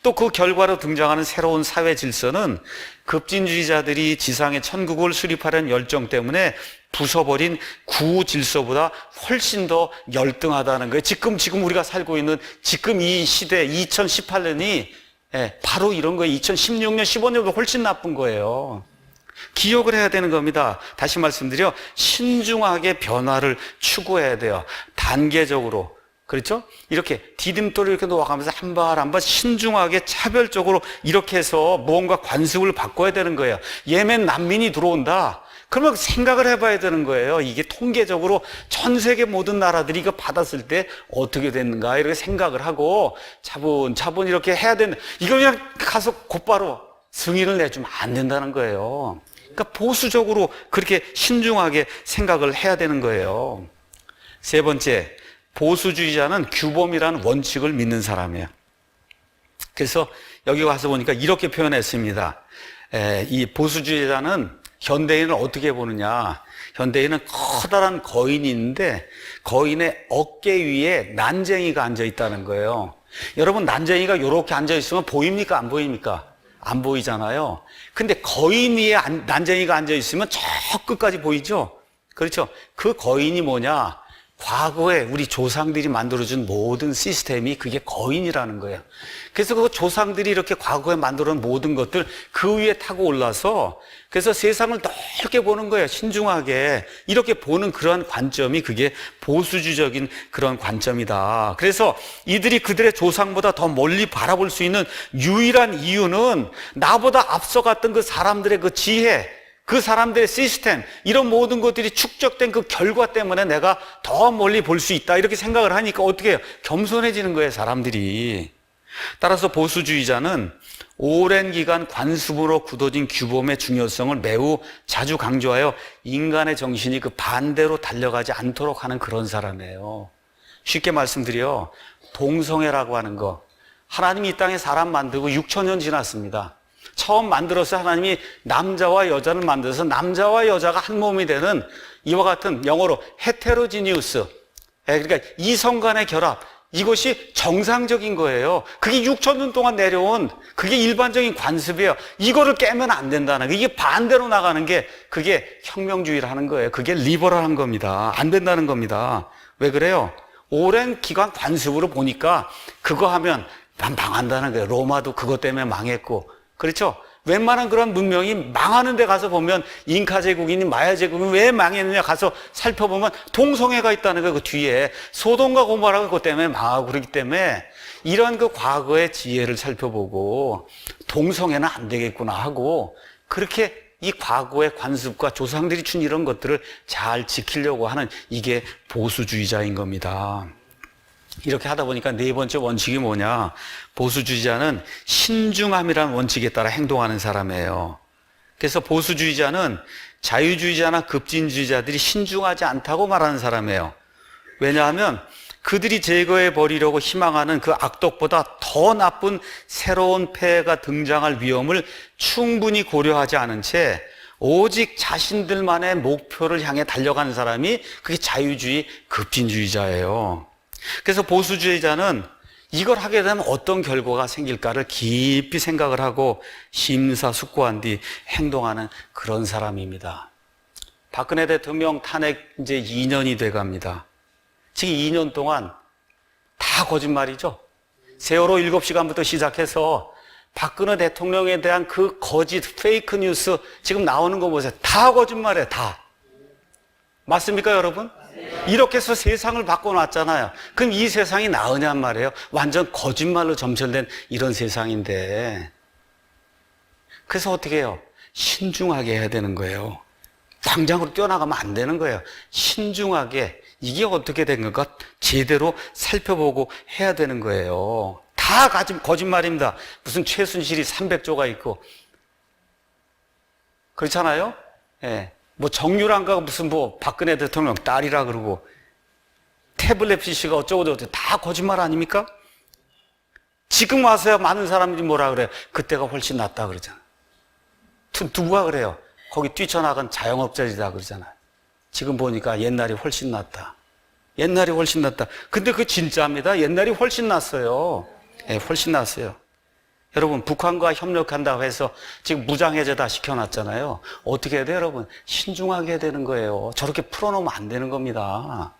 또 그 결과로 등장하는 새로운 사회 질서는 급진주의자들이 지상의 천국을 수립하려는 열정 때문에 부숴버린 구 질서보다 훨씬 더 열등하다는 거예요. 지금 우리가 살고 있는 지금 이 시대 2018년이 바로 이런 거예요. 2016년, 15년보다 훨씬 나쁜 거예요. 기억을 해야 되는 겁니다. 다시 말씀드려 신중하게 변화를 추구해야 돼요. 단계적으로. 그렇죠? 이렇게 디딤돌을 이렇게 놓아가면서 한 발 한 발 신중하게 차별적으로 이렇게 해서 무언가 관습을 바꿔야 되는 거예요. 예멘 난민이 들어온다. 그러면 생각을 해봐야 되는 거예요. 이게 통계적으로 전 세계 모든 나라들이 이거 받았을 때 어떻게 됐는가 이렇게 생각을 하고 차분차분 이렇게 해야 되는. 이거 그냥 가서 곧바로 승인을 내주면 안 된다는 거예요. 그러니까 보수적으로 그렇게 신중하게 생각을 해야 되는 거예요. 세 번째, 보수주의자는 규범이라는 원칙을 믿는 사람이에요. 그래서 여기 와서 보니까 이렇게 표현했습니다. 이 보수주의자는 현대인을 어떻게 보느냐. 현대인은 커다란 거인이 있는데 거인의 어깨 위에 난쟁이가 앉아 있다는 거예요. 여러분 난쟁이가 이렇게 앉아 있으면 보입니까? 안 보입니까? 안 보이잖아요. 근데 거인 위에 난쟁이가 앉아 있으면 저 끝까지 보이죠? 그렇죠? 그 거인이 뭐냐? 과거에 우리 조상들이 만들어준 모든 시스템이 그게 거인이라는 거예요. 그래서 그 조상들이 이렇게 과거에 만들어놓은 모든 것들 그 위에 타고 올라서 그래서 세상을 넓게 보는 거예요. 신중하게 이렇게 보는 그러한 관점이 그게 보수주의적인 그런 관점이다. 그래서 이들이 그들의 조상보다 더 멀리 바라볼 수 있는 유일한 이유는 나보다 앞서갔던 그 사람들의 그 지혜, 그 사람들의 시스템, 이런 모든 것들이 축적된 그 결과 때문에 내가 더 멀리 볼 수 있다 이렇게 생각을 하니까 어떻게 해요? 겸손해지는 거예요, 사람들이. 따라서 보수주의자는 오랜 기간 관습으로 굳어진 규범의 중요성을 매우 자주 강조하여 인간의 정신이 그 반대로 달려가지 않도록 하는 그런 사람이에요. 쉽게 말씀드려 동성애라고 하는 거, 하나님이 이 땅에 사람 만들고 6,000년 지났습니다. 처음 만들어서 하나님이 남자와 여자를 만들어서 남자와 여자가 한 몸이 되는 이와 같은 영어로 헤테로지니우스, 그러니까 이성 간의 결합, 이것이 정상적인 거예요. 그게 6,000년 동안 내려온 그게 일반적인 관습이에요. 이거를 깨면 안 된다는 거. 이게 반대로 나가는 게 그게 혁명주의라는 거예요. 그게 리버럴한 겁니다. 안 된다는 겁니다. 왜 그래요? 오랜 기간 관습으로 보니까 그거 하면 난 망한다는 거예요. 로마도 그것 때문에 망했고, 그렇죠? 웬만한 그런 문명이 망하는 데 가서 보면 잉카 제국이니 마야 제국이 왜 망했느냐 가서 살펴보면 동성애가 있다는 거예요. 그 뒤에 소돔과 고모라가 그것 때문에 망하고 그러기 때문에 이런 그 과거의 지혜를 살펴보고 동성애는 안 되겠구나 하고 그렇게 이 과거의 관습과 조상들이 준 이런 것들을 잘 지키려고 하는 이게 보수주의자인 겁니다. 이렇게 하다 보니까 네 번째 원칙이 뭐냐? 보수주의자는 신중함이라는 원칙에 따라 행동하는 사람이에요. 그래서 보수주의자는 자유주의자나 급진주의자들이 신중하지 않다고 말하는 사람이에요. 왜냐하면 그들이 제거해 버리려고 희망하는 그 악독보다 더 나쁜 새로운 폐해가 등장할 위험을 충분히 고려하지 않은 채 오직 자신들만의 목표를 향해 달려가는 사람이 그게 자유주의 급진주의자예요. 그래서 보수주의자는 이걸 하게 되면 어떤 결과가 생길까를 깊이 생각을 하고 심사숙고한 뒤 행동하는 그런 사람입니다. 박근혜 대통령 탄핵 이제 2년이 돼 갑니다. 지금 2년 동안 다 거짓말이죠. 세월호 7시간부터 시작해서 박근혜 대통령에 대한 그 거짓 페이크 뉴스 지금 나오는 거 보세요. 다 거짓말이에요. 다. 맞습니까, 여러분? 이렇게 해서 세상을 바꿔놨잖아요. 그럼 이 세상이 나으냔 말이에요. 완전 거짓말로 점철된 이런 세상인데. 그래서 어떻게 해요? 신중하게 해야 되는 거예요. 당장으로 뛰어나가면 안 되는 거예요. 신중하게 이게 어떻게 된 건가 제대로 살펴보고 해야 되는 거예요. 다 거짓말입니다. 무슨 최순실이 300조가 있고 그렇잖아요. 예. 뭐 정유랑가 무슨 뭐 박근혜 대통령 딸이라 그러고 태블릿 PC가 어쩌고저쩌고 다 거짓말 아닙니까? 지금 와서야 많은 사람들이 뭐라 그래요? 그때가 훨씬 낫다 그러잖아요. 누가 그래요? 거기 뛰쳐나간 자영업자이다 그러잖아요. 지금 보니까 옛날이 훨씬 낫다. 옛날이 훨씬 낫다. 근데 그거 진짜입니다. 옛날이 훨씬 낫어요. 예, 훨씬 낫어요. 여러분, 북한과 협력한다고 해서 지금 무장해제 다 시켜놨잖아요. 어떻게 해야 돼요, 여러분? 신중하게 해야 되는 거예요. 저렇게 풀어놓으면 안 되는 겁니다.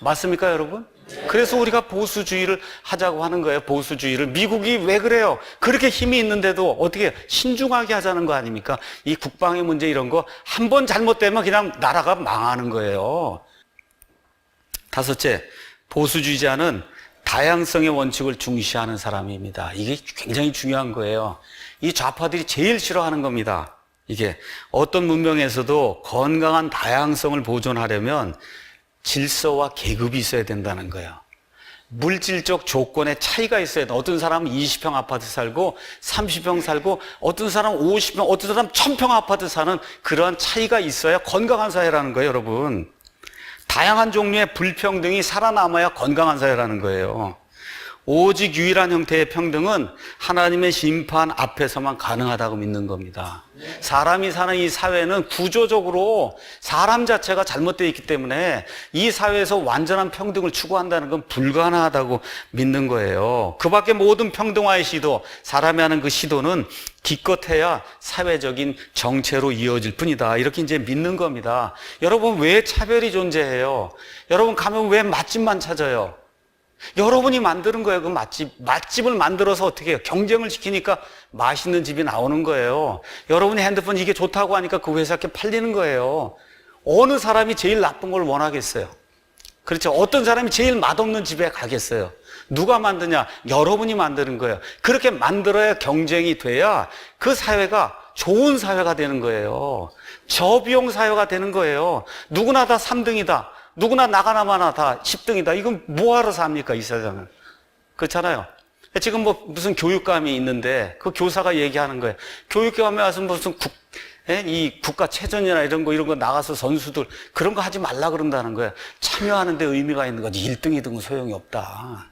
맞습니까, 여러분? 그래서 우리가 보수주의를 하자고 하는 거예요, 보수주의를. 미국이 왜 그래요? 그렇게 힘이 있는데도 어떻게 신중하게 하자는 거 아닙니까? 이 국방의 문제 이런 거 한 번 잘못되면 그냥 나라가 망하는 거예요. 다섯째, 보수주의자는 다양성의 원칙을 중시하는 사람입니다. 이게 굉장히 중요한 거예요. 이 좌파들이 제일 싫어하는 겁니다. 이게 어떤 문명에서도 건강한 다양성을 보존하려면 질서와 계급이 있어야 된다는 거예요. 물질적 조건의 차이가 있어야 돼. 어떤 사람은 20평 아파트 살고 30평 살고 어떤 사람은 50평, 어떤 사람은 1000평 아파트 사는 그러한 차이가 있어야 건강한 사회라는 거예요, 여러분. 다양한 종류의 불평등이 살아남아야 건강한 사회라는 거예요. 오직 유일한 형태의 평등은 하나님의 심판 앞에서만 가능하다고 믿는 겁니다. 사람이 사는 이 사회는 구조적으로 사람 자체가 잘못되어 있기 때문에 이 사회에서 완전한 평등을 추구한다는 건 불가능하다고 믿는 거예요. 그 밖에 모든 평등화의 시도, 사람이 하는 그 시도는 기껏해야 사회적인 정체로 이어질 뿐이다. 이렇게 이제 믿는 겁니다. 여러분, 왜 차별이 존재해요? 여러분 가면 왜 맛집만 찾아요? 여러분이 만드는 거예요. 그 맛집을 만들어서 어떻게 해요? 경쟁을 시키니까 맛있는 집이 나오는 거예요. 여러분이 핸드폰 이게 좋다고 하니까 그 회사께 팔리는 거예요. 어느 사람이 제일 나쁜 걸 원하겠어요? 그렇죠. 어떤 사람이 제일 맛없는 집에 가겠어요? 누가 만드냐? 여러분이 만드는 거예요. 그렇게 만들어야 경쟁이 돼야 그 사회가 좋은 사회가 되는 거예요. 저비용 사회가 되는 거예요. 누구나 다 3등이다. 누구나 나가나마나 다 10등이다. 이건 뭐하러 삽니까, 이 세상을? 그렇잖아요. 지금 뭐 무슨 교육감이 있는데 그 교사가 얘기하는 거예요. 교육감에 와서 무슨 이 국가체전이나 이런 거 나가서 선수들 그런 거 하지 말라 그런다는 거예요. 참여하는 데 의미가 있는 거지. 1등이든 소용이 없다.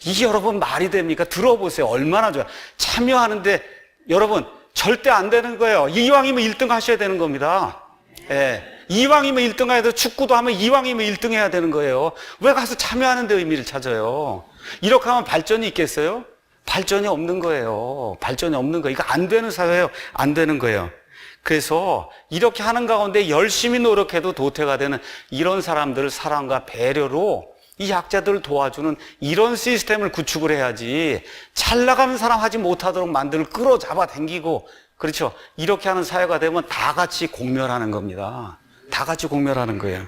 이게 여러분 말이 됩니까? 들어보세요. 얼마나 좋아요. 참여하는데 여러분 절대 안 되는 거예요. 이왕이면 1등 하셔야 되는 겁니다. 예. 이왕이면 1등 해야 돼요. 축구도 하면 이왕이면 1등 해야 되는 거예요. 왜 가서 참여하는 데 의미를 찾아요? 이렇게 하면 발전이 있겠어요? 발전이 없는 거예요. 발전이 없는 거예요. 이거 안 되는 사회예요. 안 되는 거예요. 그래서 이렇게 하는 가운데 열심히 노력해도 도태가 되는 이런 사람들을 사랑과 배려로 이 약자들을 도와주는 이런 시스템을 구축을 해야지 잘 나가는 사람 하지 못하도록 만들고 끌어잡아 당기고 그렇죠. 이렇게 하는 사회가 되면 다 같이 공멸하는 겁니다. 다 같이 공멸하는 거예요.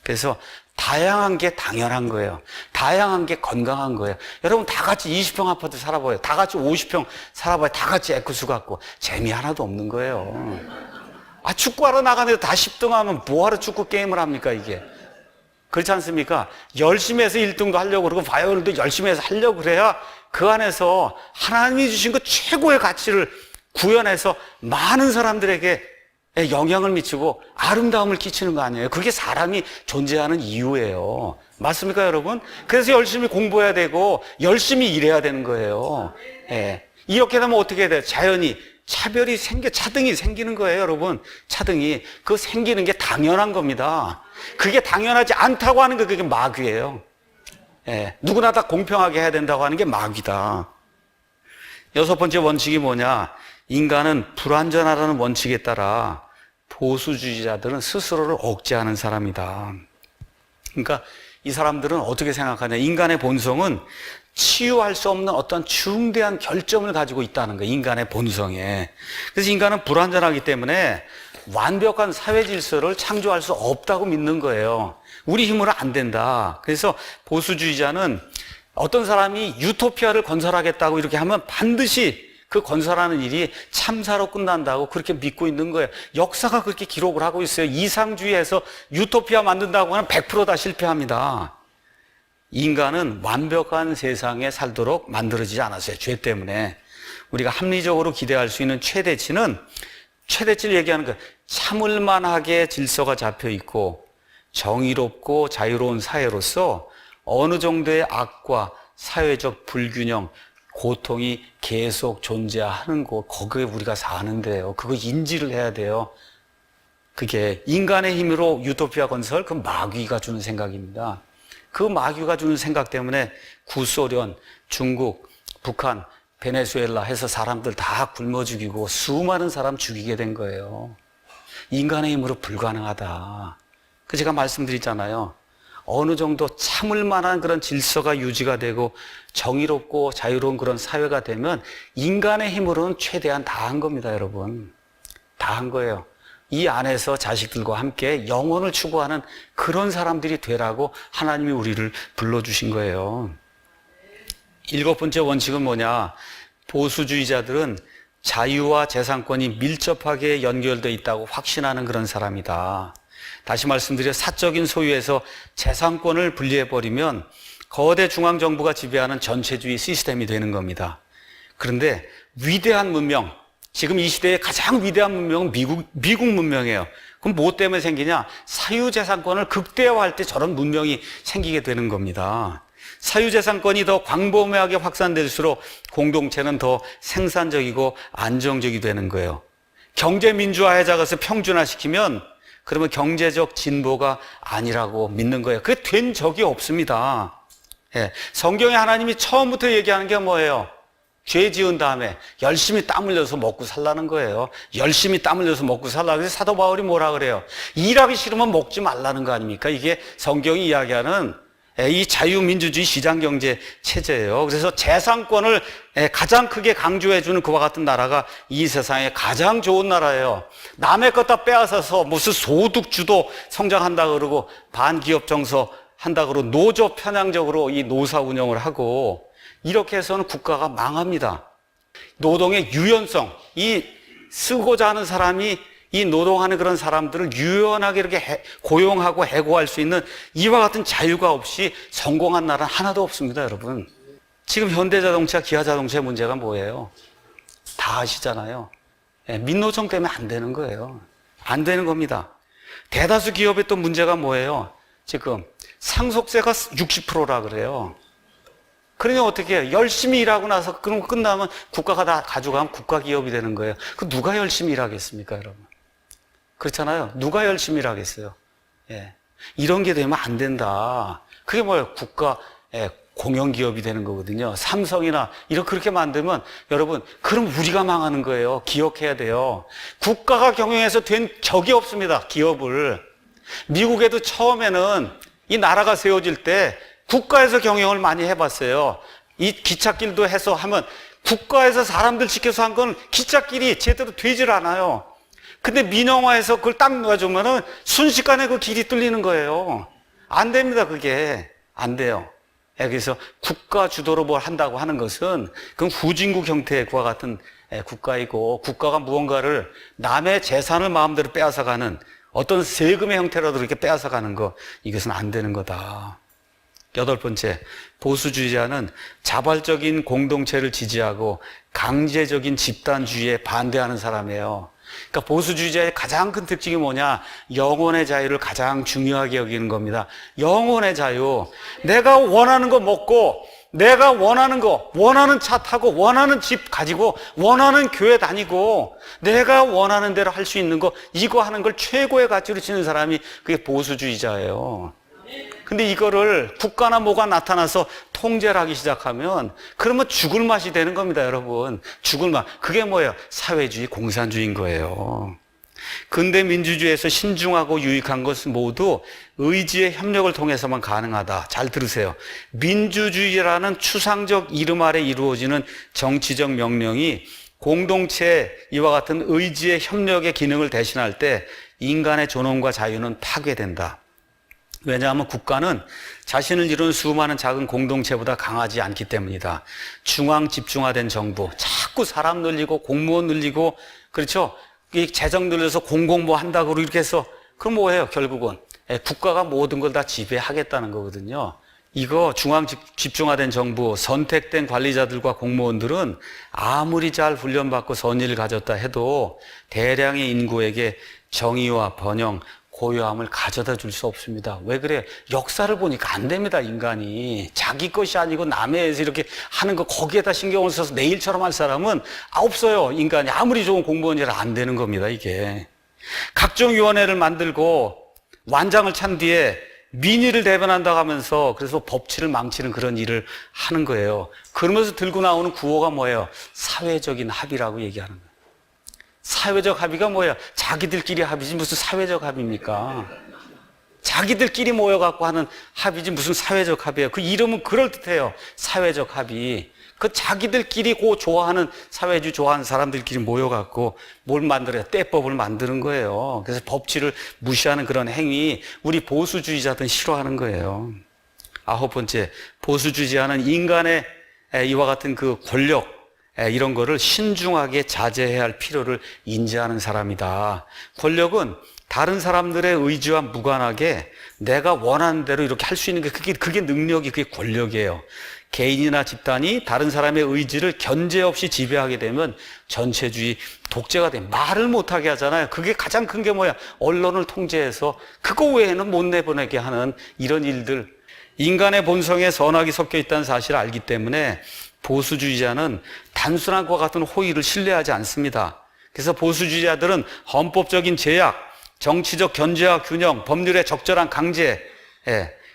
그래서 다양한 게 당연한 거예요. 다양한 게 건강한 거예요. 여러분 다 같이 20평 아파트 살아봐요. 다 같이 50평 살아봐요. 다 같이 에크수 갖고 재미 하나도 없는 거예요. 축구하러 나가는데 다 10등 하면 뭐하러 축구 게임을 합니까 이게? 그렇지 않습니까? 열심히 해서 1등도 하려고 그러고 바이올린도 열심히 해서 하려고 그래야 그 안에서 하나님이 주신 그 최고의 가치를 구현해서 많은 사람들에게 영향을 미치고 아름다움을 끼치는 거 아니에요. 그게 사람이 존재하는 이유예요. 맞습니까, 여러분? 그래서 열심히 공부해야 되고 열심히 일해야 되는 거예요. 예. 이렇게 되면 어떻게 돼요? 자연히 차등이 생기는 거예요, 여러분. 차등이. 그 생기는 게 당연한 겁니다. 그게 당연하지 않다고 하는 게 그게 마귀예요. 예. 누구나 다 공평하게 해야 된다고 하는 게 마귀다. 6번째 원칙이 뭐냐? 인간은 불완전하다는 원칙에 따라 보수주의자들은 스스로를 억제하는 사람이다. 그러니까 이 사람들은 어떻게 생각하냐? 인간의 본성은 치유할 수 없는 어떤 중대한 결점을 가지고 있다는 거예요. 인간의 본성에. 그래서 인간은 불완전하기 때문에 완벽한 사회 질서를 창조할 수 없다고 믿는 거예요. 우리 힘으로 안 된다. 그래서 보수주의자는 어떤 사람이 유토피아를 건설하겠다고 이렇게 하면 반드시 그 건설하는 일이 참사로 끝난다고 그렇게 믿고 있는 거예요. 역사가 그렇게 기록을 하고 있어요. 이상주의에서 유토피아 만든다고 하면 100% 다 실패합니다. 인간은 완벽한 세상에 살도록 만들어지지 않았어요. 죄 때문에. 우리가 합리적으로 기대할 수 있는 최대치를 얘기하는 거예요. 참을만하게 질서가 잡혀 있고 정의롭고 자유로운 사회로서 어느 정도의 악과 사회적 불균형, 고통이 계속 존재하는 곳, 거기에 우리가 사는데요. 그거 인지를 해야 돼요. 그게 인간의 힘으로 유토피아 건설, 그 마귀가 주는 생각입니다. 그 마귀가 주는 생각 때문에 구소련, 중국, 북한, 베네수엘라 해서 사람들 다 굶어 죽이고 수많은 사람 죽이게 된 거예요. 인간의 힘으로 불가능하다. 그 제가 말씀드렸잖아요. 어느 정도 참을 만한 그런 질서가 유지가 되고 정의롭고 자유로운 그런 사회가 되면 인간의 힘으로는 최대한 다 한 겁니다, 여러분. 다 한 거예요. 이 안에서 자식들과 함께 영혼을 추구하는 그런 사람들이 되라고 하나님이 우리를 불러주신 거예요. 7번째 원칙은 뭐냐? 보수주의자들은 자유와 재산권이 밀접하게 연결되어 있다고 확신하는 그런 사람이다. 다시 말씀드려 사적인 소유에서 재산권을 분리해버리면 거대 중앙정부가 지배하는 전체주의 시스템이 되는 겁니다. 그런데 위대한 문명, 지금 이 시대의 가장 위대한 문명은 미국 문명이에요. 그럼 뭐 때문에 생기냐? 사유재산권을 극대화할 때 저런 문명이 생기게 되는 겁니다. 사유재산권이 더 광범위하게 확산될수록 공동체는 더 생산적이고 안정적이 되는 거예요. 경제민주화해자가서 평준화시키면 그러면 경제적 진보가 아니라고 믿는 거예요. 그게 된 적이 없습니다. 예. 성경에 하나님이 처음부터 얘기하는 게 뭐예요? 죄 지은 다음에 열심히 땀 흘려서 먹고 살라는 거예요. 열심히 땀 흘려서 먹고 살라. 그래서 사도 바울이 뭐라 그래요? 일하기 싫으면 먹지 말라는 거 아닙니까? 이게 성경이 이야기하는 이 자유민주주의 시장경제 체제예요. 그래서 재산권을 가장 크게 강조해주는 그와 같은 나라가 이 세상에 가장 좋은 나라예요. 남의 것 다 빼앗아서 무슨 소득주도 성장한다 그러고 반기업 정서 한다 그러고 노조 편향적으로 이 노사 운영을 하고 이렇게 해서는 국가가 망합니다. 노동의 유연성, 이 쓰고자 하는 사람이 이 노동하는 그런 사람들을 유연하게 이렇게 고용하고 해고할 수 있는 이와 같은 자유가 없이 성공한 나라는 하나도 없습니다, 여러분. 지금 현대자동차, 기아자동차의 문제가 뭐예요? 다 아시잖아요. 민노총 때문에 안 되는 거예요. 안 되는 겁니다. 대다수 기업의 또 문제가 뭐예요? 지금 상속세가 60%라 그래요. 그러니 어떻게 해요? 열심히 일하고 나서 그럼 끝나면 국가가 다 가져가면 국가기업이 되는 거예요. 그 누가 열심히 일하겠습니까, 여러분? 그렇잖아요. 누가 열심히 일하겠어요? 예. 이런 게 되면 안 된다. 그게 뭐예요? 국가 공영기업이 되는 거거든요. 삼성이나 그렇게 만들면 여러분, 그럼 우리가 망하는 거예요. 기억해야 돼요. 국가가 경영해서 된 적이 없습니다. 기업을. 미국에도 처음에는 이 나라가 세워질 때 국가에서 경영을 많이 해봤어요. 이 기찻길도 해서 하면 국가에서 사람들 시켜서 한 건 기찻길이 제대로 되질 않아요. 근데 민영화해서 그걸 딱 놔주면은 순식간에 그 길이 뚫리는 거예요. 안 됩니다, 그게. 안 돼요. 그래서 국가 주도로 뭘 한다고 하는 것은 그건 후진국 형태의 그와 같은 국가이고, 국가가 무언가를 남의 재산을 마음대로 빼앗아가는 어떤 세금의 형태라도 이렇게 빼앗아가는 거, 이것은 안 되는 거다. 8번째, 보수주의자는 자발적인 공동체를 지지하고 강제적인 집단주의에 반대하는 사람이에요. 그러니까 보수주의자의 가장 큰 특징이 뭐냐? 영혼의 자유를 가장 중요하게 여기는 겁니다. 영혼의 자유. 내가 원하는 거 먹고, 내가 원하는 거, 원하는 차 타고, 원하는 집 가지고, 원하는 교회 다니고, 내가 원하는 대로 할 수 있는 거, 이거 하는 걸 최고의 가치로 치는 사람이 그게 보수주의자예요. 근데 이거를 국가나 뭐가 나타나서 통제를 하기 시작하면 그러면 죽을 맛이 되는 겁니다, 여러분. 죽을 맛. 그게 뭐예요? 사회주의, 공산주의인 거예요. 근대 민주주의에서 신중하고 유익한 것은 모두 의지의 협력을 통해서만 가능하다. 잘 들으세요. 민주주의라는 추상적 이름 아래 이루어지는 정치적 명령이 공동체 이와 같은 의지의 협력의 기능을 대신할 때 인간의 존엄과 자유는 파괴된다. 왜냐하면 국가는 자신을 이룬 수많은 작은 공동체보다 강하지 않기 때문이다. 중앙 집중화된 정부, 자꾸 사람 늘리고 공무원 늘리고, 그렇죠? 이 재정 늘려서 공공부 한다고 이렇게 해서 그럼 뭐예요? 결국은 국가가 모든 걸 다 지배하겠다는 거거든요. 이거 중앙 집중화된 정부, 선택된 관리자들과 공무원들은 아무리 잘 훈련받고 선의를 가졌다 해도 대량의 인구에게 정의와 번영, 고요함을 가져다 줄 수 없습니다. 왜 그래요? 역사를 보니까 안 됩니다, 인간이. 자기 것이 아니고 남의 에서 이렇게 하는 거 거기에다 신경을 써서 내일처럼 할 사람은 없어요. 인간이 아무리 좋은 공무원이라 안 되는 겁니다, 이게. 각종 위원회를 만들고 완장을 찬 뒤에 민의를 대변한다고 하면서 그래서 법치를 망치는 그런 일을 하는 거예요. 그러면서 들고 나오는 구호가 뭐예요? 사회적인 합의라고 얘기하는 거예요. 사회적 합의가 뭐예요? 자기들끼리 합의지 무슨 사회적 합의입니까? 자기들끼리 모여갖고 하는 합의지 무슨 사회적 합의예요. 그 이름은 그럴듯해요. 사회적 합의. 그 자기들끼리 좋아하는 사회주의 좋아하는 사람들끼리 모여갖고 뭘 만들어요? 떼법을 만드는 거예요. 그래서 법치를 무시하는 그런 행위 우리 보수주의자들은 싫어하는 거예요. 9번째, 보수주의자는 인간의 이와 같은 그 권력 이런 거를 신중하게 자제해야 할 필요를 인지하는 사람이다. 권력은 다른 사람들의 의지와 무관하게 내가 원하는 대로 이렇게 할 수 있는 게 그게 능력이 그게 권력이에요. 개인이나 집단이 다른 사람의 의지를 견제 없이 지배하게 되면 전체주의 독재가 돼. 말을 못하게 하잖아요. 그게 가장 큰 게 뭐야? 언론을 통제해서 그거 외에는 못 내보내게 하는 이런 일들. 인간의 본성에 선악이 섞여 있다는 사실을 알기 때문에 보수주의자는 단순한 것과 같은 호의를 신뢰하지 않습니다. 그래서 보수주의자들은 헌법적인 제약, 정치적 견제와 균형, 법률의 적절한 강제,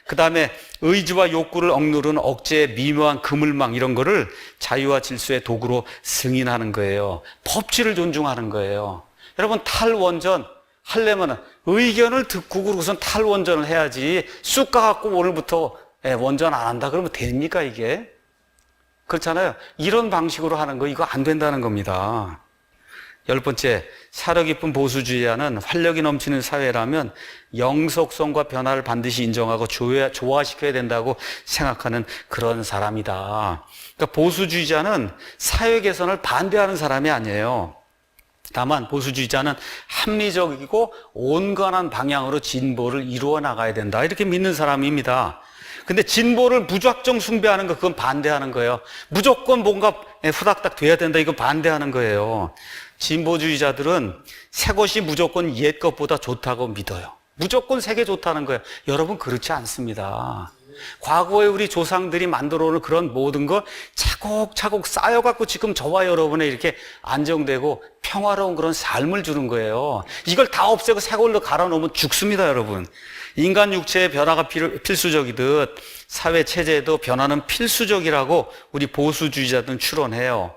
그 다음에 의지와 욕구를 억누르는 억제의 미묘한 그물망 이런 거를 자유와 질서의 도구로 승인하는 거예요. 법치를 존중하는 거예요. 여러분 탈원전 하려면 의견을 듣고 그러고선 탈원전을 해야지 쑥 가갖고 오늘부터 원전 안 한다 그러면 됩니까 이게? 그렇잖아요. 이런 방식으로 하는 거 이거 안 된다는 겁니다. 10번째, 사려 깊은 보수주의자는 활력이 넘치는 사회라면 영속성과 변화를 반드시 인정하고 조화시켜야 된다고 생각하는 그런 사람이다. 그러니까 보수주의자는 사회 개선을 반대하는 사람이 아니에요. 다만 보수주의자는 합리적이고 온건한 방향으로 진보를 이루어 나가야 된다. 이렇게 믿는 사람입니다. 근데 진보를 무작정 숭배하는 거 그건 반대하는 거예요. 무조건 뭔가 후닥닥 돼야 된다 이거 반대하는 거예요. 진보주의자들은 새 것이 무조건 옛 것보다 좋다고 믿어요. 무조건 새 게 좋다는 거예요. 여러분 그렇지 않습니다. 과거에 우리 조상들이 만들어 놓은 그런 모든 걸 차곡차곡 쌓여갖고 지금 저와 여러분의 이렇게 안정되고 평화로운 그런 삶을 주는 거예요. 이걸 다 없애고 새 걸로 갈아 놓으면 죽습니다, 여러분. 인간 육체의 변화가 필수적이듯 사회 체제에도 변화는 필수적이라고 우리 보수주의자들은 추론해요.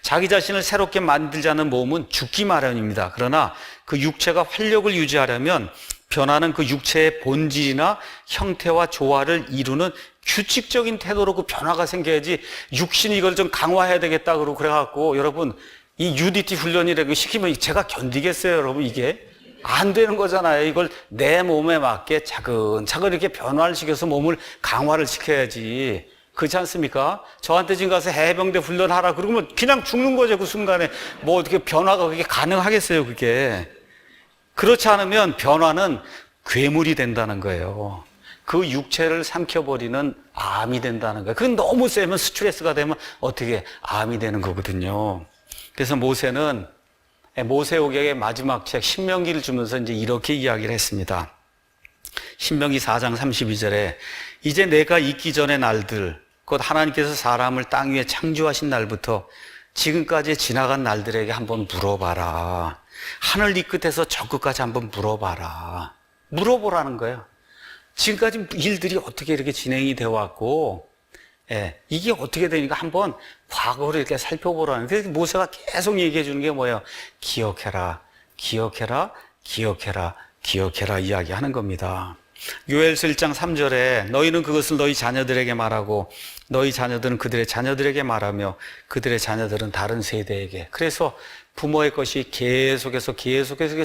자기 자신을 새롭게 만들자는 몸은 죽기 마련입니다. 그러나 그 육체가 활력을 유지하려면 변화는 그 육체의 본질이나 형태와 조화를 이루는 규칙적인 태도로 그 변화가 생겨야지 육신이 이걸 좀 강화해야 되겠다 그러고 그래갖고 여러분 이 UDT 훈련이라고 시키면 제가 견디겠어요, 여러분 이게? 안 되는 거잖아요. 이걸 내 몸에 맞게 차근차근 이렇게 변화를 시켜서 몸을 강화를 시켜야지. 그렇지 않습니까? 저한테 지금 가서 해병대 훈련하라 그러면 그냥 죽는 거죠. 그 순간에 뭐 어떻게 변화가 그게 가능하겠어요, 그게. 그렇지 않으면 변화는 괴물이 된다는 거예요. 그 육체를 삼켜버리는 암이 된다는 거예요. 그건 너무 세면 스트레스가 되면 어떻게 암이 되는 거거든요. 그래서 모세는 모세오경의 마지막 책 신명기를 주면서 이제 이렇게 이야기를 했습니다. 신명기 4장 32절에 이제 내가 있기 전의 날들, 곧 하나님께서 사람을 땅 위에 창조하신 날부터 지금까지 지나간 날들에게 한번 물어봐라. 하늘 이 끝에서 저 끝까지 한번 물어봐라. 물어보라는 거예요. 지금까지 일들이 어떻게 이렇게 진행이 되어 왔고, 이게 어떻게 되니까 한번 과거를 이렇게 살펴보라는. 그래서 모세가 계속 얘기해 주는 게 뭐예요? 기억해라, 기억해라, 기억해라, 기억해라 이야기하는 겁니다. 요엘서 1장 3절에 너희는 그것을 너희 자녀들에게 말하고 너희 자녀들은 그들의 자녀들에게 말하며 그들의 자녀들은 다른 세대에게. 그래서 부모의 것이 계속해서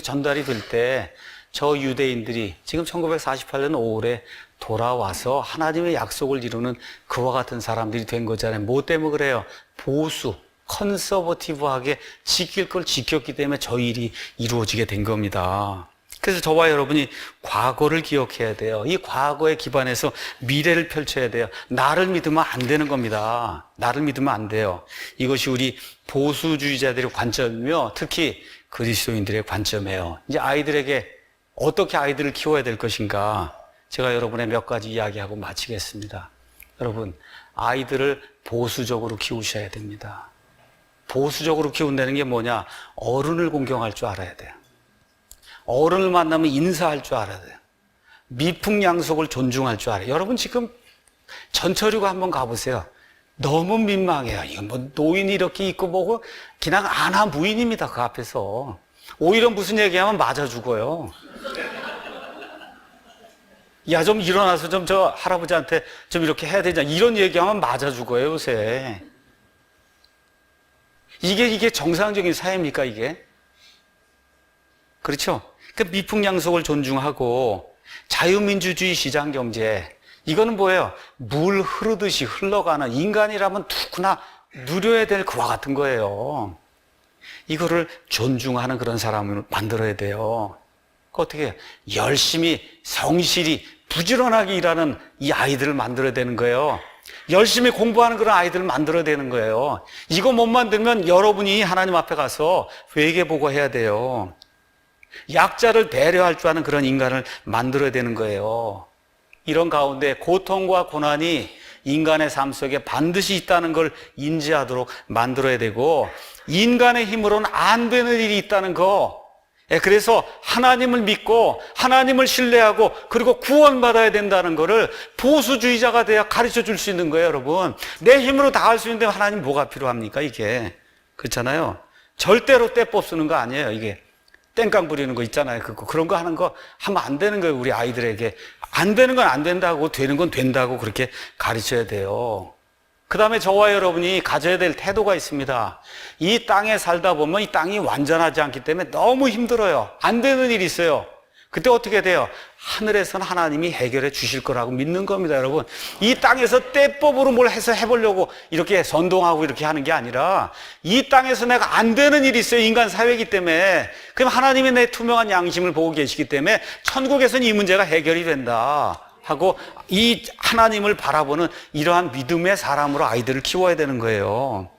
전달이 될 때 저 유대인들이 지금 1948년 5월에 돌아와서 하나님의 약속을 이루는 그와 같은 사람들이 된 거잖아요. 뭐 때문에 그래요? 보수, 컨서버티브하게 지킬 걸 지켰기 때문에 저 일이 이루어지게 된 겁니다. 그래서 저와 여러분이 과거를 기억해야 돼요. 이 과거에 기반해서 미래를 펼쳐야 돼요. 나를 믿으면 안 되는 겁니다. 나를 믿으면 안 돼요. 이것이 우리 보수주의자들의 관점이며 특히 그리스도인들의 관점이에요. 이제 아이들에게 어떻게 아이들을 키워야 될 것인가? 제가 여러분의 몇 가지 이야기하고 마치겠습니다. 여러분, 아이들을 보수적으로 키우셔야 됩니다. 보수적으로 키운다는 게 뭐냐? 어른을 공경할 줄 알아야 돼요. 어른을 만나면 인사할 줄 알아야 돼요. 미풍양속을 존중할 줄 알아요. 여러분 지금 전철이고 한번 가보세요. 너무 민망해요. 이건 뭐 노인이 이렇게 있고 뭐고 그냥 아나 무인입니다. 그 앞에서. 오히려 무슨 얘기하면 맞아 죽어요. 야, 좀 일어나서 좀 저 할아버지한테 좀 이렇게 해야 되잖아. 이런 얘기하면 맞아 죽어요, 요새. 이게 정상적인 사회입니까, 이게? 그렇죠? 그 미풍양속을 존중하고 자유민주주의 시장경제. 이거는 뭐예요? 물 흐르듯이 흘러가는 인간이라면 누구나 누려야 될 그와 같은 거예요. 이거를 존중하는 그런 사람을 만들어야 돼요. 어떻게 해요? 열심히 성실히 부지런하게 일하는 이 아이들을 만들어야 되는 거예요. 열심히 공부하는 그런 아이들을 만들어야 되는 거예요. 이거 못 만들면 여러분이 하나님 앞에 가서 회개보고해야 돼요. 약자를 배려할 줄 아는 그런 인간을 만들어야 되는 거예요. 이런 가운데 고통과 고난이 인간의 삶 속에 반드시 있다는 걸 인지하도록 만들어야 되고 인간의 힘으로는 안 되는 일이 있다는 거. 그래서 하나님을 믿고 하나님을 신뢰하고 그리고 구원받아야 된다는 거를 보수주의자가 돼야 가르쳐 줄 수 있는 거예요, 여러분. 내 힘으로 다 할 수 있는데 하나님 뭐가 필요합니까, 이게? 그렇잖아요. 절대로 떼법 쓰는 거 아니에요, 이게. 땡깡 부리는 거 있잖아요. 그런 거 하는 거 하면 안 되는 거예요, 우리 아이들에게. 안 되는 건 안 된다고, 되는 건 된다고 그렇게 가르쳐야 돼요. 그 다음에 저와 여러분이 가져야 될 태도가 있습니다. 이 땅에 살다 보면 이 땅이 완전하지 않기 때문에 너무 힘들어요. 안 되는 일이 있어요. 그때 어떻게 돼요? 하늘에서는 하나님이 해결해 주실 거라고 믿는 겁니다, 여러분. 이 땅에서 떼법으로 뭘 해서 해보려고 이렇게 선동하고 이렇게 하는 게 아니라 이 땅에서 내가 안 되는 일이 있어요. 인간 사회이기 때문에. 그럼 하나님이 내 투명한 양심을 보고 계시기 때문에 천국에서는 이 문제가 해결이 된다 하고 이 하나님을 바라보는 이러한 믿음의 사람으로 아이들을 키워야 되는 거예요.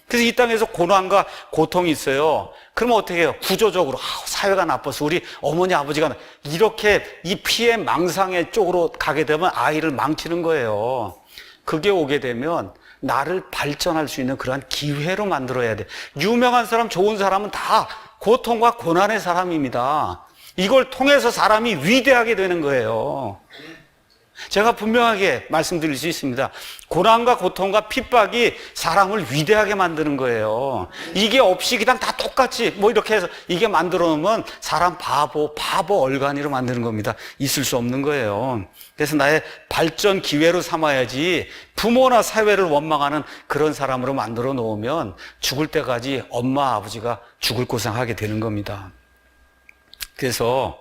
그래서 이 땅에서 고난과 고통이 있어요. 그러면 어떻게 해요? 구조적으로 사회가 나빠서 우리 어머니 아버지가 이렇게 이 피해 망상의 쪽으로 가게 되면 아이를 망치는 거예요. 그게 오게 되면 나를 발전할 수 있는 그러한 기회로 만들어야 돼. 유명한 사람, 좋은 사람은 다 고통과 고난의 사람입니다. 이걸 통해서 사람이 위대하게 되는 거예요. 제가 분명하게 말씀드릴 수 있습니다. 고난과 고통과 핍박이 사람을 위대하게 만드는 거예요. 이게 없이 그냥 다 똑같이 뭐 이렇게 해서 이게 만들어 놓으면 사람 바보 얼간이로 만드는 겁니다. 있을 수 없는 거예요. 그래서 나의 발전 기회로 삼아야지 부모나 사회를 원망하는 그런 사람으로 만들어 놓으면 죽을 때까지 엄마 아버지가 죽을 고생하게 되는 겁니다. 그래서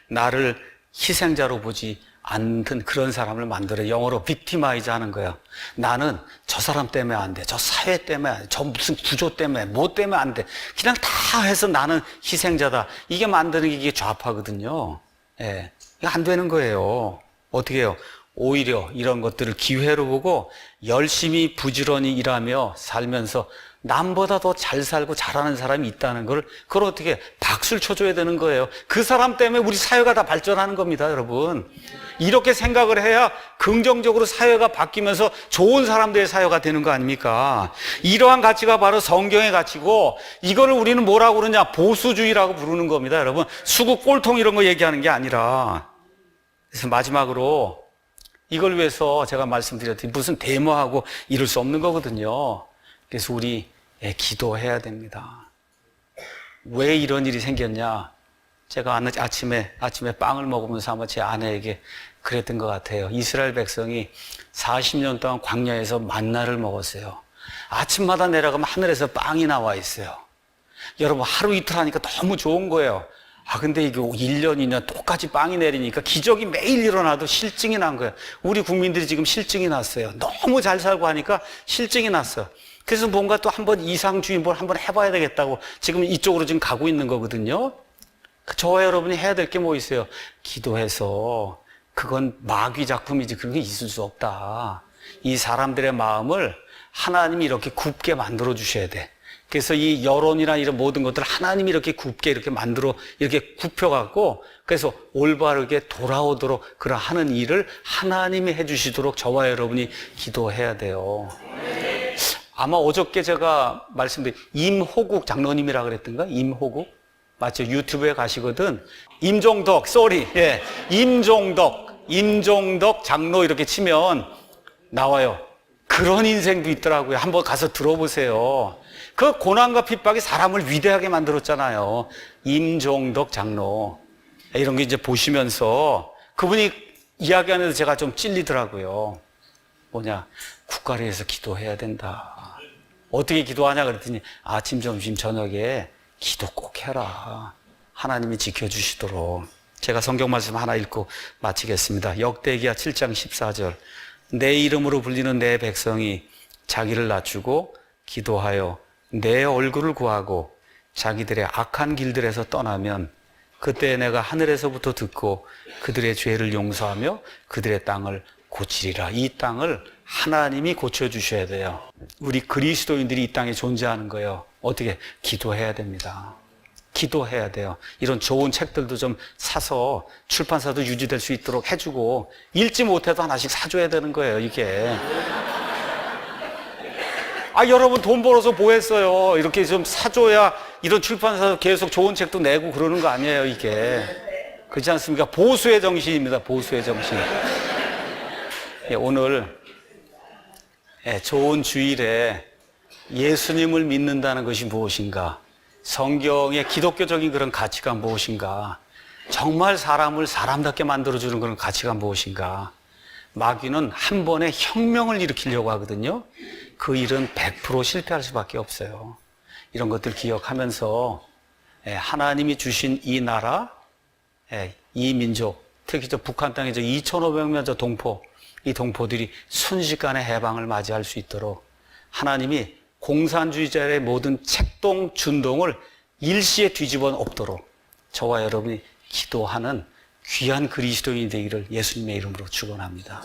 나를 희생자로 보지 않는 그런 사람을 만들어 영어로 빅티마이즈 하는 거예요. 나는 저 사람 때문에 안 돼. 저 사회 때문에 안 돼. 저 무슨 구조 때문에 뭐 때문에 안 돼. 그냥 다 해서 나는 희생자다. 이게 만드는 게 이게 좌파거든요. 예. 이게 안 되는 거예요. 어떻게 해요? 오히려 이런 것들을 기회로 보고 열심히 부지런히 일하며 살면서 남보다 더 잘 살고 잘하는 사람이 있다는 걸 그걸 어떻게 박수를 쳐줘야 되는 거예요. 그 사람 때문에 우리 사회가 다 발전하는 겁니다, 여러분. 이렇게 생각을 해야 긍정적으로 사회가 바뀌면서 좋은 사람들의 사회가 되는 거 아닙니까? 이러한 가치가 바로 성경의 가치고, 이거를 우리는 뭐라고 그러냐? 보수주의라고 부르는 겁니다, 여러분. 수구 꼴통 이런 거 얘기하는 게 아니라. 그래서 마지막으로 이걸 위해서 제가 말씀드렸더니 무슨 데모하고 이럴 수 없는 거거든요. 그래서 우리 기도해야 됩니다. 왜 이런 일이 생겼냐? 제가 아침에 빵을 먹으면서 아마 제 아내에게 그랬던 것 같아요. 이스라엘 백성이 40년 동안 광야에서 만나를 먹었어요. 아침마다 내려가면 하늘에서 빵이 나와 있어요. 여러분, 하루 이틀 하니까 너무 좋은 거예요. 근데 이게 1년, 2년 똑같이 빵이 내리니까 기적이 매일 일어나도 실증이 난 거예요. 우리 국민들이 지금 실증이 났어요. 너무 잘 살고 하니까 실증이 났어요. 그래서 뭔가 또 한번 이상주의 뭘 한번 해봐야 되겠다고 지금 이쪽으로 지금 가고 있는 거거든요. 저와 여러분이 해야 될 게 뭐 있어요? 기도해서, 그건 마귀 작품이지 그런 게 있을 수 없다. 이 사람들의 마음을 하나님이 이렇게 굽게 만들어 주셔야 돼. 그래서 이 여론이나 이런 모든 것들을 하나님이 이렇게 굽게 이렇게 만들어 이렇게 굽혀갖고, 그래서 올바르게 돌아오도록 그런 하는 일을 하나님이 해주시도록 저와 여러분이 기도해야 돼요. 아마 어저께 제가 말씀드린 임호국 장로님이라 그랬던가? 임호국? 맞죠? 유튜브에 가시거든. 임종덕 장로 이렇게 치면 나와요. 그런 인생도 있더라고요. 한번 가서 들어보세요. 그 고난과 핍박이 사람을 위대하게 만들었잖아요. 임종덕 장로. 이런 게 이제 보시면서 그분이 이야기하면서 제가 좀 찔리더라고요. 뭐냐? 국가를 위해서 기도해야 된다. 어떻게 기도하냐 그랬더니 아침, 점심, 저녁에 기도 꼭 해라. 하나님이 지켜주시도록. 제가 성경 말씀 하나 읽고 마치겠습니다. 역대기야 7장 14절. 내 이름으로 불리는 내 백성이 자기를 낮추고 기도하여 내 얼굴을 구하고 자기들의 악한 길들에서 떠나면 그때 내가 하늘에서부터 듣고 그들의 죄를 용서하며 그들의 땅을 고치리라. 이 땅을 하나님이 고쳐주셔야 돼요. 우리 그리스도인들이 이 땅에 존재하는 거예요. 어떻게? 기도해야 됩니다. 기도해야 돼요. 이런 좋은 책들도 좀 사서 출판사도 유지될 수 있도록 해주고, 읽지 못해도 하나씩 사줘야 되는 거예요, 이게. 여러분 돈 벌어서 뭐 했어요? 이렇게 좀 사줘야 이런 출판사도 계속 좋은 책도 내고 그러는 거 아니에요, 이게. 그렇지 않습니까? 보수의 정신입니다, 보수의 정신. 오늘 좋은 주일에 예수님을 믿는다는 것이 무엇인가? 성경의 기독교적인 그런 가치가 무엇인가? 정말 사람을 사람답게 만들어주는 그런 가치가 무엇인가? 마귀는 한 번에 혁명을 일으키려고 하거든요. 그 일은 100% 실패할 수밖에 없어요. 이런 것들 기억하면서 하나님이 주신 이 나라, 이 민족, 특히 저 북한 땅에 저 2,500명 저 동포, 이 동포들이 순식간에 해방을 맞이할 수 있도록 하나님이 공산주의자의 모든 책동, 준동을 일시에 뒤집어 엎도록 저와 여러분이 기도하는 귀한 그리스도인이 되기를 예수님의 이름으로 축원합니다.